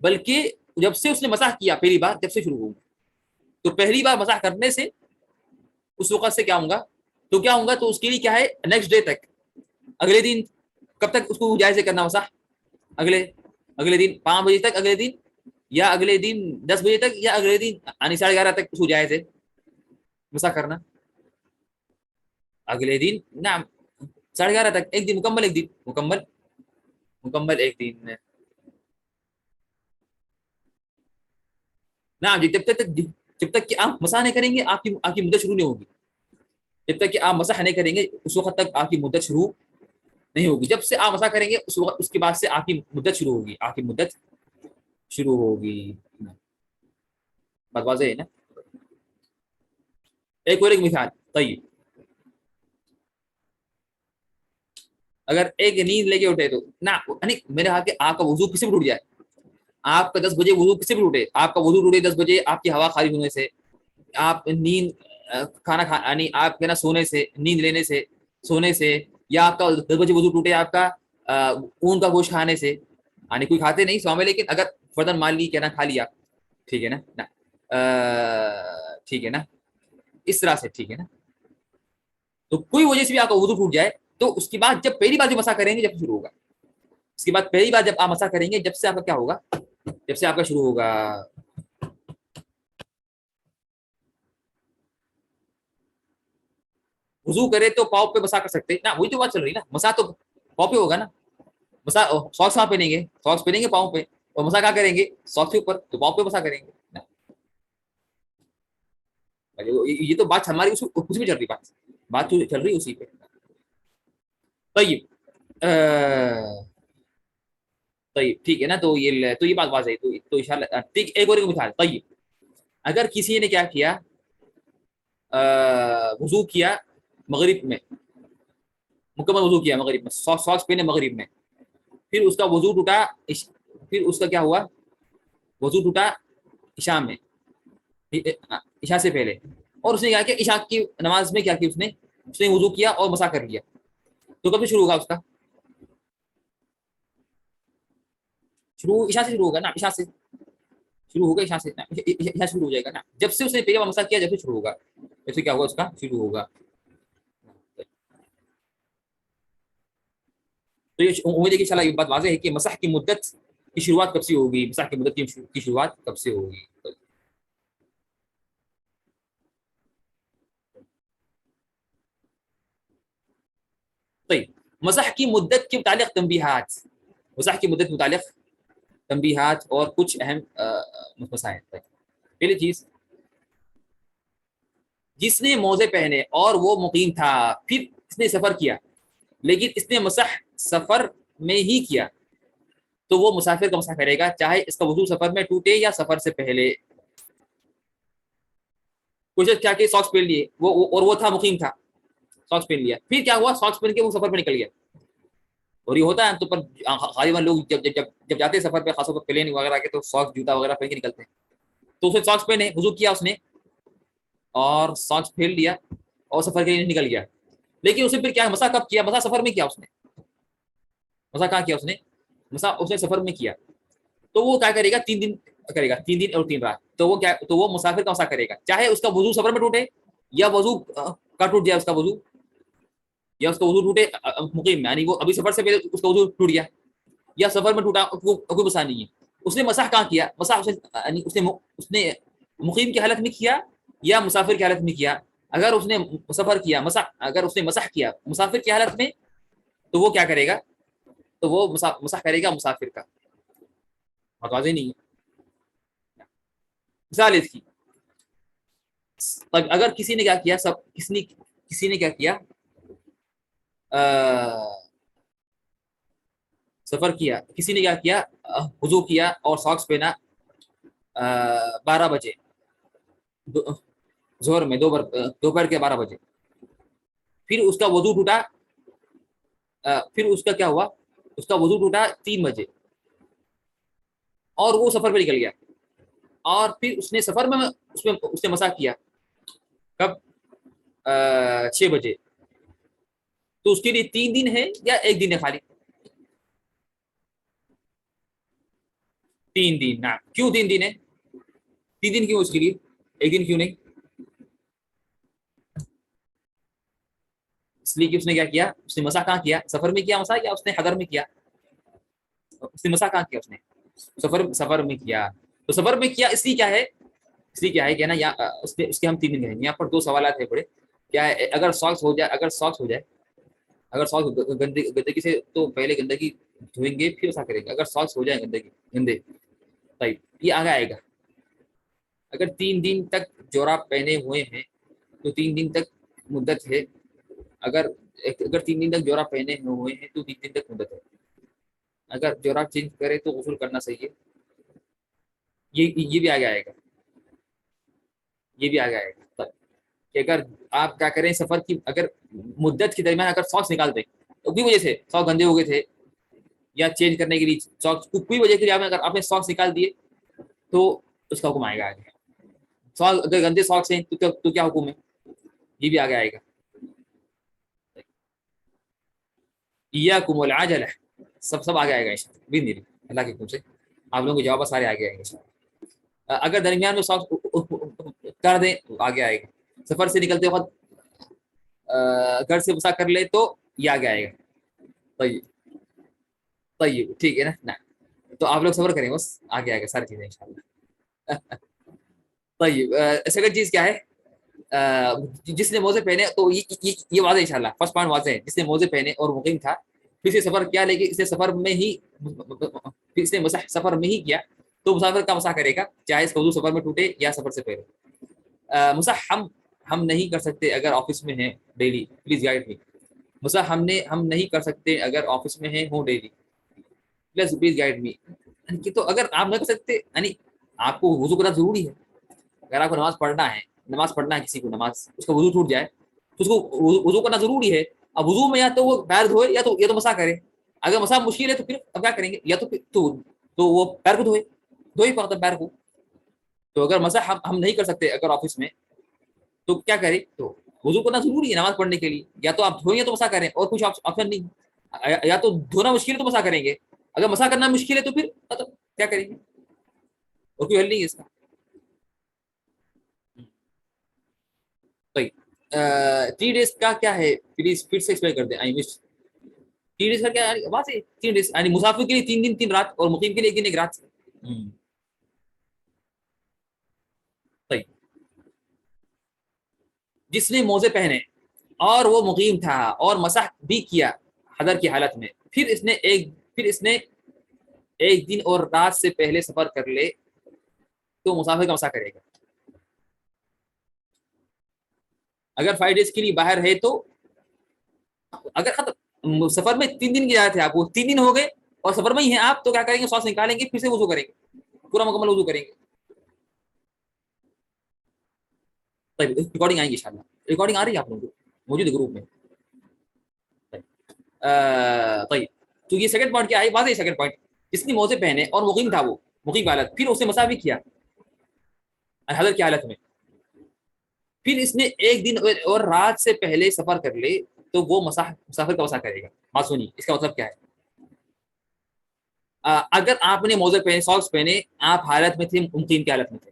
بلکہ جب سے اس نے مسح کیا پہلی بار، جب سے شروع ہوگی. تو پہلی بار مسح کرنے سے اس وقت سے کیا ہوں گا، تو کیا ہوں گا، تو اس کے لیے کیا ہے، نیکسٹ ڈے تک، اگلے دن، کب تک اس کو جائز کرنا مسح، اگلے دن 5 بجے تک، اگلے دن، یا اگلے دن 10 بجے تک، یا اگلے دن یعنی 11:30 تک اس کو جائز ہے مسح کرنا. اگلے دن نہ 11:30 تک، ایک دن مکمل، ایک دن مکمل ایک دن. نہ جب تک کہ آپ مسح نہیں کریں گے، آپ کی مدت شروع نہیں ہوگی. جب تک کہ آپ مسح نہیں کریں گے اس وقت تک آپ کی مدت شروع نہیں ہوگی. جب سے آپ مسح کریں گے اس کے بعد سے آپ کی مدت شروع ہوگی، بات واضح ہے نا. ایک مثال. طيب اگر ایک نیند لے کے اٹھے تو نہ، میرے ہاتھ کے آپ کا وضو کسی بھی ٹوٹ جائے، آپ کا 10 بجے وضو کسی بھی ٹوٹے، آپ کا وضو ٹوٹے 10 بجے، آپ کی ہوا خارج ہونے سے، آپ نیند کھانا یعنی آپ کے نا سونے سے، نیند لینے سے، سونے سے، یا آپ کا 10 بجے وضو ٹوٹے آپ کا اون کا گوشت کھانے سے، یعنی کوئی کھاتے نہیں سو میں، لیکن اگر فردن مان لی کہنا کھا لیا، ٹھیک ہے نا، ٹھیک ہے نا، اس طرح سے، ٹھیک ہے نا. تو کوئی وجہ سے بھی آپ کا وضو ٹوٹ جائے تو اس کے بعد جب پہلی بار جو مسح کریں گے جب شروع ہوگا، اس کے بعد پہلی بار جب آپ مسح کریں گے جب سے آپ کا کیا ہوگا، جب سے آپ کا شروع ہوگا. وضو کرے تو پاؤں پہ مسح کر سکتے نا، وہی تو بات چل رہی نا، مسح تو پاؤں پہ ہوگا نا. مسح ساکس کہاں پہنیں گے، ساکس پہنیں گے پاؤں پہ، اور مسح کہاں کریں گے، ساکس کے اوپر، تو پاؤں پہ مسح کریں گے نا. یہ تو بات ہماری اس میں چل رہی، بات تو چل رہی اسی پہ. طيب طيب ٹھیک ہے نا. تو یہ بات واضح ہے. تو انشاءاللہ ٹھیک. ایک اور مثال. طيب اگر کسی نے کیا کیا، وضو کیا مغرب میں، مکمل وضو کیا مغرب میں، ساکس پہنے مغرب میں، پھر اس کا وضو ٹوٹا، پھر اس کا کیا ہوا، وضو ٹوٹا عشاء میں، عشاء سے پہلے، اور اس نے کیا عشاء کی نماز میں کیا کیا، اس نے وضو کیا اور مسح کر لیا. تو کب سے شروع ہوگا اس کا، شروع عشاء سے شروع ہوگا نا، عشاء سے شروع ہوگا، عشاء سے شروع ہو جائے گا نا، جب سے اس نے پہلی بار مسح کیا جب سے شروع ہوگا، جب سے کیا ہوگا اس کا شروع ہوگا. تو یہ امید ہے کہ انشاءاللہ یہ بات واضح ہے کہ مسح کی مدت کی شروعات کب سے ہوگی، مسح کی مدت کی شروعات کب سے ہوگی. طيب مسح کی مدت کے متعلق تنبیہات، مسح کی مدت کے متعلق تنبیہات اور کچھ اہم مسائل. پہلی چیز، جس نے موزے پہنے اور وہ مقیم تھا، پھر اس نے سفر کیا لیکن اس نے مسح سفر میں ہی کیا، تو وہ مسافر کا مسح کرے گا، چاہے اس کا وضو سفر میں ٹوٹے یا سفر سے پہلے. کچھ کیا کہ ساکس پہن لیے اور وہ تھا مقیم تھا، ساکس پہن لیا، پھر کیا ہوا، ساکس پہن کے وہ سفر پہ نکل گیا. اور یہ ہوتا ہے تو پر غالباً لوگ جب جاتے ہیں سفر پہ، خاص طور پر پلین وغیرہ کے، تو ساکس جوتا وغیرہ پہن کے نکلتے ہیں. تو اسے ساکس پہنے، وضو کیا اس نے اور ساکس پھیل لیا اور سفر کے لیے نکل گیا. لیکن اسے پھر کیا مسح کب کیا، مسح سفر میں کیا، اس نے مسح کہاں کیا، مسح اس نے سفر میں کیا. تو وہ کیا کرے گا، 3 دن کرے گا، 3 دن اور 3 رات. تو وہ کیا، تو وہ مسافر کا مسا کرے گا، چاہے اس کا وضو سفر میں ٹوٹے یا وضو کا ٹوٹ جائے اس کا وضو، یا اس کا وضو ٹوٹے مقیم میں، یعنی وہ ابھی سفر سے پہلے اس کا وضو ٹوٹ گیا یا سفر میں ٹوٹا، کوئی مسا نہیں ہے. اس نے مسح کہاں کیا؟ مسح یعنی اس نے مقیم کی حالت میں کیا یا مسافر کی حالت میں کیا؟ اگر اس نے سفر کیا مسح، اگر اس نے مسح کیا مسافر کی حالت میں تو وہ کیا کرے گا؟ تو وہ مسح کرے گا مسافر کا. واضح نہیں ہے. مثال اس کی، اگر کسی نے کیا کیا، کسی نے کیا کیا، سفر کیا، کسی نے کیا کیا، وضو کیا اور ساکس پہنا 12 بجے ظہر میں، دوپہر کے 12 بجے، پھر اس کا وضو ٹوٹا، پھر اس کا کیا ہوا، اس کا وضو ٹوٹا 3 بجے اور وہ سفر پہ نکل گیا، اور پھر اس نے سفر میں اس نے مسح کیا کب؟ 6 بجے. تو اس کے لیے 3 دن ہے یا 1 دن ہے خالی؟ 3 دن. نا کیوں 3 دن ہے؟ 3 دن کیوں اس کے لیے، 1 دن کیوں نہیں؟ اس لیے کہ اس نے کیا کیا، اس نے مسح کہاں کیا؟ سفر میں کیا مسح یا اس نے حضر میں کیا؟ اس نے مسح کہاں کیا؟ اس نے سفر میں کیا. تو سفر میں کیا اس لیے کیا ہے، اس لیے کیا ہے کہ نا یا اس کے ہم 3 دن کہیں گے. یہاں پر 2 سوالات ہیں بڑے. کیا ہے، اگر ساکس ہو جائے، اگر ساکس گندگی سے، تو پہلے گندگی دھوئیں گے پھر ایسا کریں گے. اگر ساکس ہو جائے گندے، طيب یہ آگے آئے گا. اگر 3 دن تک جوراب پہنے ہوئے ہیں تو 3 دن تک مدت ہے. اگر 3 دن تک جوراب پہنے ہوئے ہیں تو 3 دن تک مدت ہے. اگر جوراب چینج کرے تو غسل کرنا صحیح ہے. یہ بھی آگے آئے گا، یہ بھی آگے آئے گا. کہ اگر آپ کیا کریں، سفر کی اگر مدت کے درمیان اگر ساکس نکال دیں تو کوئی وجہ سے ساکس گندے ہو گئے تھے یا چینج کرنے کے لیے ساکس کوئی وجہ کے لیے اگر آپ نے ساکس نکال دیے تو اس کا حکم آئے گا آگے. ساکس اگر گندے ساکس ہیں تو کیا حکم ہے، یہ بھی آگے آئے گا. ایاکم والعجلہ، سب آگے آئے گا انشاءاللہ باذن اللہ، اللہ کے حکم سے آپ لوگوں کے جواب سارے آگے آئیں گے. اگر درمیان میں ساکس کر دیں تو آگے آئے گا. سفر سے نکلتے وقت گھر سے مسا کر لے تو یہ آگے آئے گا. طيب ٹھیک ہے نا. تو آپ لوگ صبر کریں، بس آگے آئے گا ساری چیزیں انشاءاللہ. طيب سیکنڈ چیز کیا ہے، جس نے موزے پہنے، تو یہ واضح انشاءاللہ. فرسٹ پوائنٹ واضح ہے، جس نے موزے پہنے اور مقیم تھا، پھر سے سفر کیا، لیکن اس نے سفر میں ہی پھر اس نے مسح سفر میں ہی کیا، تو مسافر کا مسح کرے گا، چاہے اس کا وضو سفر میں ٹوٹے یا سفر سے پہلے. مسح ہم نہیں کر سکتے اگر آفس میں ہیں ڈیلی. Please guide me. مسح ہم نہیں کر سکتے اگر آفس میں ہیں ہوں ڈیلی. Please guide me. تو اگر آپ نہیں کر سکتے، یعنی آپ کو وضو کرنا ضروری ہے. اگر آپ کو نماز پڑھنا ہے کسی کو، نماز اس کا وضو ٹوٹ جائے تو اس کو وضو کرنا ضروری ہے. اب وضو میں یا تو وہ پیر دھوئے یا تو مسح کرے. اگر مسح مشکل ہے تو پھر اب کیا کریں گے، یا تو وہ پیر کو دھوئے پڑتا پیر کو. تو اگر مسح ہم نہیں کر سکتے اگر آفس میں، تو کیا کریں، تو وضو کرنا ضروری ہے نماز پڑھنے کے لیے. یا تو آپ دھوئیں تو مسح کریں، اور کچھ آپشن نہیں. یا تو دھونا مشکل ہے تو مسح کریں گے، اگر مسح کرنا مشکل ہے تو پھر کیا کریں گے، اور کوئی حل نہیں ہے اس کا. طيب 3 ڈیز کا کیا ہے، پلیز پھر سے ایکسپلین کر دیں. 3 ڈیز کا کیا ہے، بات ہے 3 ڈیز یعنی مسافر کے لیے 3 دن 3 رات اور مقیم کے لیے 1 دن 1 رات. طيب جس نے موزے پہنے اور وہ مقیم تھا اور مسح بھی کیا حضر کی حالت میں، پھر اس نے 1 دن اور رات سے پہلے سفر کر لے تو مسافر کا مسح کرے گا. اگر 5 ڈیز کے لیے باہر ہے تو اگر ختم سفر میں 3 دن کی اجازت ہے، آپ کو 3 دن ہو گئے اور سفر میں ہی ہیں آپ، تو کیا کریں گے، سانس نکالیں گے، پھر سے وضو کریں گے، پورا مکمل وضو کریں گے. طيب ریکارڈنگ آئیں گی انشاءاللہ. ریکارڈنگ آ رہی ہے آپ لوگوں کو، موجود ہے گروپ میں. طيب تو یہ سیکنڈ پوائنٹ کیا ہے، واضح ہے سیکنڈ پوائنٹ. جس نے موزے پہنے اور مقیم تھا، وہ مقیم حالت، پھر اس نے مسح بھی کیا حضر کی حالت میں، پھر اس نے 1 دن اور رات سے پہلے سفر کر لے تو وہ مسافر کا مسح کرے گا. بات سنیے اس کا مطلب کیا ہے. اگر آپ نے موزے پہنے، ساکس پہنے، آپ حالت میں تھے مقیم کی حالت میں تھے،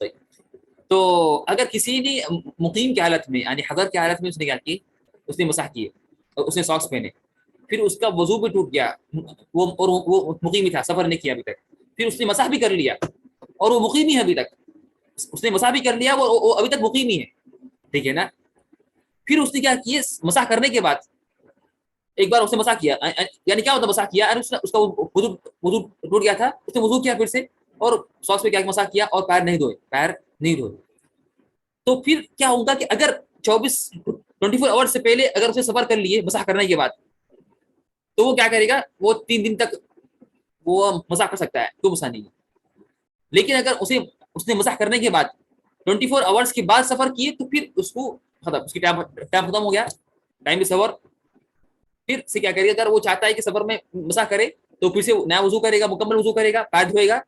طيب تو اگر کسی نے مقیم کی حالت میں یعنی حضر کی حالت میں اس نے کیا کی، اس نے مسح کیے اور اس نے ساکس پہنے، پھر اس کا وضو بھی ٹوٹ گیا، وہ مقیم ہی تھا، سفر نہیں کیا ابھی تک، پھر اس نے مسح بھی کر لیا اور وہ مقیم ہی ہے ابھی تک، اس نے مسح بھی کر لیا وہ ابھی تک مقیم ہی ہے، ٹھیک ہے نا. پھر اس نے کیا کیے، مسح کرنے کے بعد ایک بار اس نے مسح کیا، یعنی کیا ہوتا مسح کیا، اس کا وضو ٹوٹ گیا تھا، اس نے وضو کیا پھر سے اور ساکس پہ کیا مسح کیا اور پیر نہیں دھوئے. تو پھر کیا ہوگا کہ اگر 24 آور سے پہلے اگر اسے سفر کر لیے مسح کرنے کے بعد، تو وہ کیا کرے گا، وہ 3 دن تک وہ مسح کر سکتا ہے، کوئی مسح نہیں ہے. لیکن اگر اس نے مسح کرنے کے بعد 24 آورس کے بعد سفر کیے تو پھر اس کو ختم، اس کی ٹائم ختم ہو گیا، ٹائم از اوور. پھر سے کیا کرے گا، اگر وہ چاہتا ہے کہ سفر میں مسح کرے تو پھر سے نیا وضو کرے گا، مکمل وضو کرے گا، پیر دھوئے گا،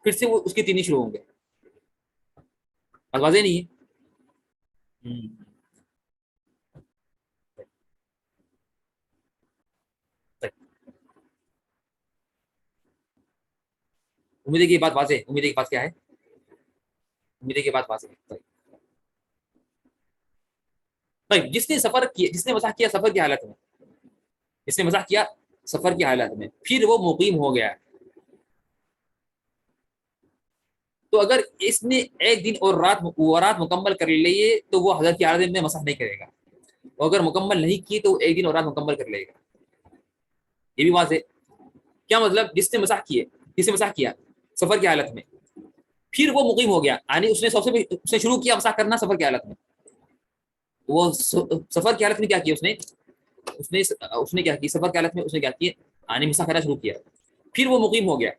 پھر سے وہ اس کی 3 شروع ہوں گے. بات واضح نہیں ہے؟ امید ہے کہ یہ بات واضح ہے. امید ہے کہ بات کیا ہے، امید ہے کہ بات واضح ہے. طيب جس نے سفر کیا، جس نے مسح کیا سفر کی حالت میں، جس نے مسح کیا سفر کی حالت میں، پھر وہ مقیم ہو گیا، تو اگر اس نے ایک دن اور رات مکمل کر لیے تو وہ حضرت کی حالت میں مسح نہیں کرے گا، اور اگر مکمل نہیں کی تو وہ ایک دن اور رات مکمل کر لے گا. یہ بھی واضح. کیا مطلب، جس نے مسح کیے، جس نے مسح کیا سفر کی حالت میں، پھر وہ مقیم ہو گیا، یعنی اس نے شروع کیا مسح کرنا سفر کی حالت میں، وہ سفر کی حالت میں کیا کیا اس نے کیا کی، سفر کی حالت میں اس نے کیا کیا، یعنی مسح کرنا شروع کیا، پھر وہ مقیم ہو گیا.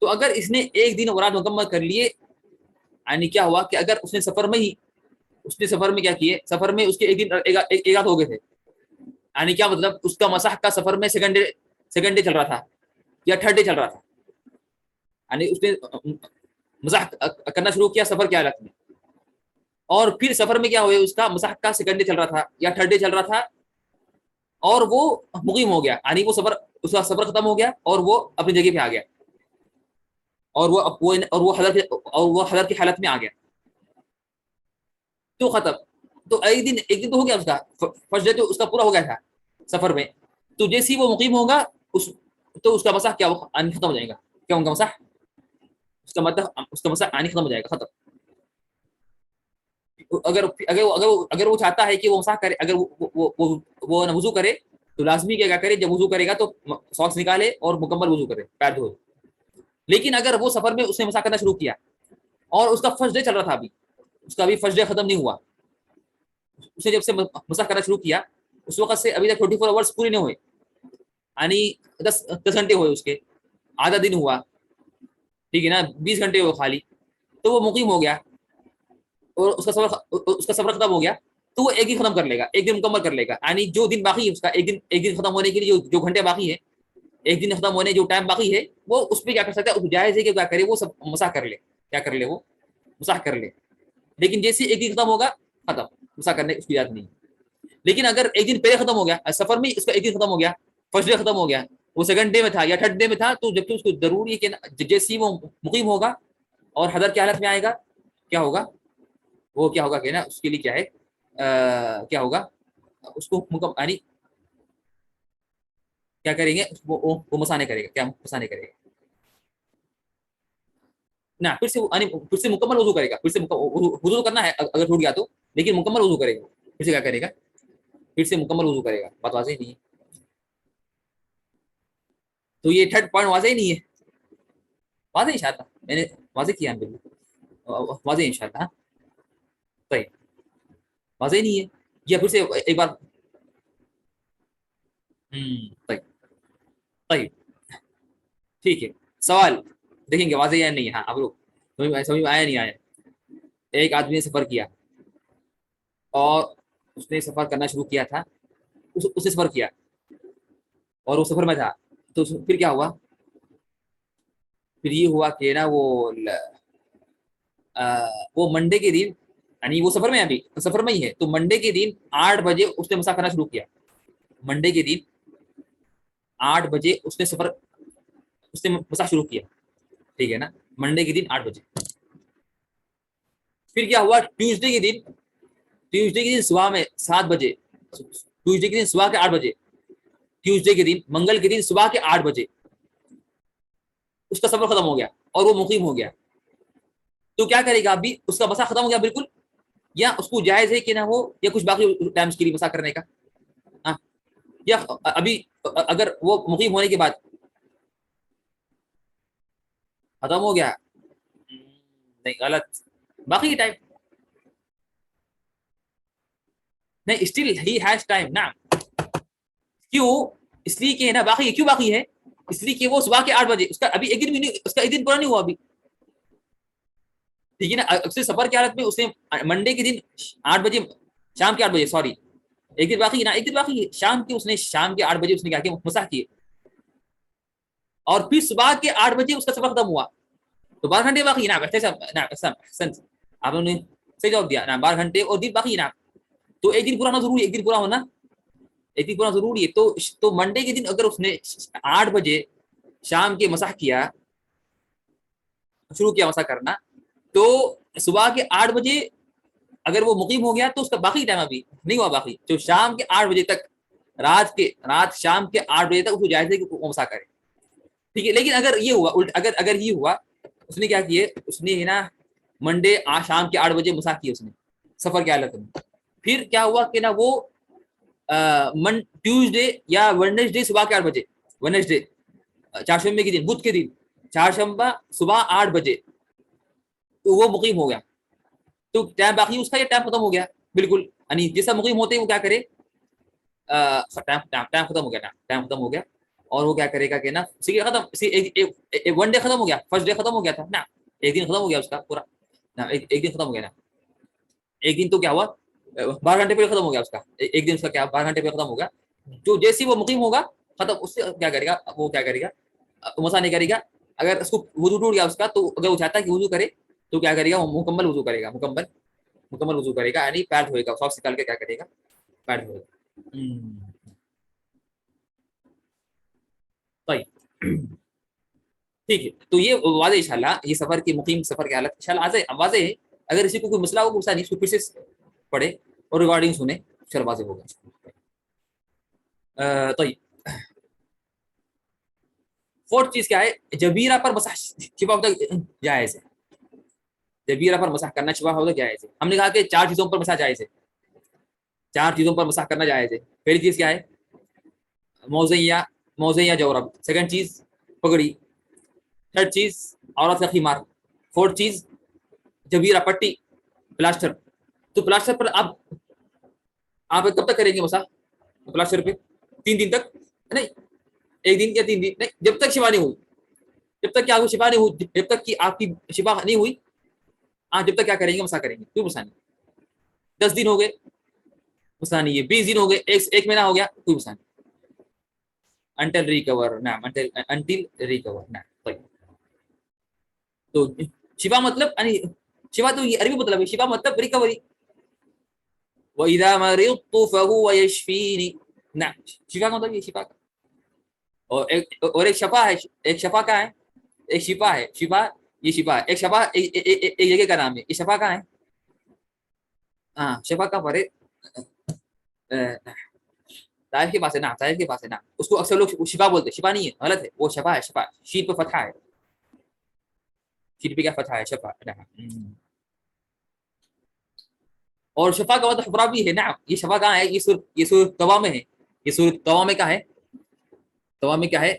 تو اگر اس نے ایک دن اور رات مکمل کر لیے، یعنی کیا ہوا کہ اگر اس نے سفر میں کیا کیے، سفر میں اس کے ایک دن ایک رات ہو گئے تھے، یعنی کیا مطلب، اس کا مسح کا سفر میں سیکنڈ ڈے چل رہا تھا یا تھرڈ ڈے چل رہا تھا، یعنی اس نے مسح کرنا شروع کیا سفر کی حالت میں، اور پھر سفر میں کیا ہوا، اس کا مسح کا سیکنڈ ڈے چل رہا تھا یا تھرڈ ڈے چل رہا تھا، اور وہ مقیم ہو گیا، یعنی وہ اس کا سفر ختم ہو گیا اور وہ اپنی جگہ پہ آ گیا، اور وہ حضرت کی حالت میں آ گیا، تو ختم. تو ایک دن تو ہو گیا اس کا، فرسٹ ڈے تو اس کا پورا ہو گیا تھا سفر میں. تو جیسے ہی وہ مقیم ہوگا تو اس کا مسح کیا ختم ہو جائے گا، کیا ان کا مسح، اس کا مسح ختم ہو جائے گا، ختم. اگر وہ چاہتا ہے کہ وہ مسح کرے، اگر وہ وضو کرے تو لازمی کیا کرے، جب وضو کرے گا تو ساکس نکالے اور مکمل وضو کرے، پیر دھوئے. لیکن اگر وہ سفر میں اس نے مسح کرنا شروع کیا اور اس کا فرسٹ ڈے چل رہا تھا، ابھی اس کا ابھی فرسٹ ڈے ختم نہیں ہوا، اس نے جب سے مسح کرنا شروع کیا اس وقت سے ابھی تک 24 آورس پوری نہیں ہوئے، یعنی 10 گھنٹے ہوئے، اس کے آدھا دن ہوا، ٹھیک ہے نا، 20 گھنٹے ہوئے خالی، تو وہ مقیم ہو گیا اور اس کا سفر ختم ہو گیا، تو وہ ایک دن ختم کر لے گا، ایک دن مکمل کر لے گا، یعنی جو دن باقی ہے اس کا، ایک دن ختم ہونے کے لیے جو گھنٹے باقی ہے، ایک دن ختم ہونے جو ٹائم باقی ہے، وہ اس پہ کیا کر سکتا ہے، جائز ہے کہ کیا کرے، وہ سب مسح کر لے، کیا کر لے، وہ مسح کر لے. لیکن جیسے ایک دن ختم ہوگا ختم، مسح کرنے اس کی اجازت نہیں. لیکن اگر ایک دن پہلے ختم ہو گیا، سفر میں اس کا ایک دن ختم ہو گیا، فرسٹ ڈے ختم ہو گیا، وہ سیکنڈ ڈے میں تھا یا تھرڈ ڈے میں تھا، تو جب اس کو ضروری ہے کہ جیسے ہی وہ مقیم ہوگا اور حضرت کی حالت میں آئے گا، کیا ہوگا، وہ کیا ہوگا کہ نا اس کے لیے کیا ہے، کیا ہوگا، اس کو یعنی کیا کریں گے، وہ مسح نہیں کرے گا، کیا مسح نہیں کرے گا نا، پھر سے مکمل وضو کرے گا، پھر سے وضو کرنا ہے اگر ٹوٹ گیا تو، لیکن مکمل وضو کرے گا، پھر سے کیا کرے گا، پھر سے مکمل وضو کرے گا. بات واضح نہیں ہے؟ تو یہ تھرڈ پوائنٹ واضح نہیں ہے، واضح انشاءاللہ میں نے واضح کیا، بالکل واضح انشاءاللہ. طيب واضح نہیں ہے، یا پھر سے ایک بار. طيب طيب ٹھیک ہے. سوال دیکھیں گے واضح یا نہیں ہے. ہاں، آپ لوگ سمجھ میں آیا نہیں آیا. ایک آدمی نے سفر کیا اور اس نے سفر کرنا شروع کیا تھا، اس نے سفر کیا اور وہ سفر میں تھا، تو پھر کیا ہوا، پھر یہ ہوا کہ نا وہ منڈے کے دن، یعنی وہ سفر میں ابھی سفر میں ہی ہے، تو منڈے کے دن 8 بجے اس نے مسح کرنا شروع کیا. منڈے کے دن 8 بجے اس نے مسح شروع کیا، ٹھیک ہے نا، منڈے کے دن 8 بجے. پھر کیا ہوا ٹیوزڈے کے دن صبح میں 7 بجے، ٹیوزڈے کے دن صبح کے 8 بجے، ٹیوزڈے کے دن منگل کے دن صبح کے 8 بجے اس کا سفر ختم ہو گیا اور وہ مقیم ہو گیا، تو کیا کرے گا؟ ابھی اس کا مسا ختم ہو گیا بالکل، یا اس کو جائز ہے کہ نہ ہو، یا کچھ باقی ٹائمز کے لیے مسا کرنے کا؟ ہاں، یا ابھی اگر وہ مقیم ہونے کے بعد ختم ہو گیا، نہیں غلط، باقی ٹائم نہیں، اسٹل ہی ہیز ٹائم نا، کیوں؟ اس لیے کہ نا باقی کیوں باقی ہے؟ اس لیے کہ وہ صبح کے 8 بجے، اس کا ابھی ایک دن بھی نہیں، اس کا ایک دن پورا نہیں ہوا ابھی، ٹھیک ہے نا؟ اکثر سفر کی حالت میں اس نے منڈے کے دن 8 بجے، شام کے 8 بجے، سوری ایک دن باقی نا، ایک دن باقی ہے، شام کے اس نے شام کے 8 بجے اس نے کیا کیا؟ مسح کیے، اور پھر صبح کے 8 بجے اس کا سفر ختم ہوا، تو 12 گھنٹے باقی نا، آپ نے صحیح جواب دیا نا، 12 گھنٹے اور دن باقی نا، تو ایک دن پورا ہونا ضروری، ایک دن پورا ہونا، ایک دن پورا ضروری ہے، تو منڈے کے دن اگر اس نے 8 بجے شام کے مسح کیا، شروع کیا مسح کرنا، تو صبح کے 8 بجے اگر وہ مقیم ہو گیا تو اس کا باقی ٹائم ابھی نہیں ہوا، باقی جو شام کے 8 بجے تک، رات شام کے 8 بجے تک اس کو جائز ہے کہ وہ مسح کرے، ٹھیک ہے؟ لیکن اگر یہ ہوا اگر یہ ہوا، اس نے کیا کیے؟ اس نے نا منڈے شام کے 8 بجے مسح کیے اس نے سفر کی حالت میں، پھر کیا ہوا کہ نا وہ ٹیوزڈے یا وینسڈے صبح کے 8 بجے، وینسڈے چہارشنبے کے دن، بدھ کے دن چہارشنبہ صبح 8 بجے تو وہ مقیم ہو گیا، تو ٹائم باقی اس کا، یہ ٹائم ختم ہو گیا بالکل، یعنی جیسا مقیم ہوتے ہیں وہ کیا کرے؟ ٹائم ختم ہو گیا، ٹائم ختم ہو گیا، اور وہ کیا کرے گا کہ نا ختم، ون ڈے ختم ہو گیا، فرسٹ ڈے ختم ہو گیا تھا نا، ایک دن ختم ہو گیا اس کا پورا نا، ایک دن ختم ہو گیا نا، ایک دن تو کیا ہوا؟ 12 گھنٹے پہ ختم ہو گیا اس کا، ایک دن اس کا کیا 12 گھنٹے پہ ختم ہو گیا، جو جیسے وہ مقیم ہوگا ختم، اس سے کیا کرے گا؟ وہ کیا کرے گا؟ مسا نہیں کرے گا، اگر اس کو وضو ٹوٹ گیا اس کا، تو اگر وہ چاہتا ہے کہ وضو کرے تو کیا کرے گا؟ وہ مکمل وضو کرے گا، مکمل وضو کرے گا، یعنی پیر دھوئے گا، ساکس نکال کے کیا کرے گا؟ پیر دھوئے گا۔ طيب ٹھیک ہے، تو یہ واضح انشاءاللہ، یہ سفر کی مقیم سفر کی حالت انشاءاللہ واضح ہے، اگر کسی کو کوئی مسئلہ ہو غصہ نہیں، اس کو پھر سے پڑھے اور ریکارڈنگ سنے، انشاءاللہ واضح ہوگا۔ طيب فورتھ چیز کیا ہے؟ جبیرہ پر مسح شفا ہوتا جائز ہے، جبیرہ پر مسح کرنا شفا ہوتا جائز ہے، ہم نے کہا کہ 4 چیزوں پر مسح جائز ہے، 4 چیزوں پر مسح کرنا جائز ہے، پہلی چیز کیا ہے؟ موزے یا جورب، سیکنڈ چیز پگڑی، تھرڈ چیز عورت کا خمار، فورتھ چیز جبیرہ پٹی، پلاسٹر، تو پلاسٹر پر آپ کب تک کریں گے مسح پلاسٹر پہ؟ 3 دن تک نہیں، ایک دن یا 3 دن نہیں، جب تک شفا نہیں ہوئی، جب تک کہ آپ کو شفا نہیں ہوئی، جب تک کہ آپ کی شفا نہیں ہوئی، جب تک کیا کریں گے؟ مسح کریں گے، کوئی مسا نہیں، 10 دن ہو گئے مسا نہیں ہے، 20 دن ہو گئے، ایک مہینہ ہو گیا، کوئی مسا نہیں، انٹل ریکور، نعم انٹل ریکور، نعم۔ طيب تو شفا مطلب یعنی شفا تو یہ عربی مطلب ہے، شفا مطلب ریکوری، وَإِذَا مَرِضْتُ فَهُوَ يَشْفِينِ، نعم شفا کا مطلب یہ شفا کا، اور ایک شفا ہے، ایک شفا کا ہے، ایک شفا ہے، شفا یہ شفا ہے، ایک شفا ایک جگہ کا نام ہے، یہ شفا کا ہے، ہاں شفا کا پڑے طائف کے پاس ہے نا، طائف کے پاس ہے نا، اس کو اکثر لوگ شفا بولتے ہیں، شفا نہیں ہے، غلط ہے، وہ شفا ہے، شفا شین پہ فتحہ ہے، شین پہ کیا فتحہ ہے؟ شفا، اور شفا کا مطلب حفرہ بھی ہے نا، یہ شفا کہاں ہے؟ یہ سورۃ طوا میں ہے، یہ سورۃ طوا میں کیا ہے؟ طوا میں کیا ہے؟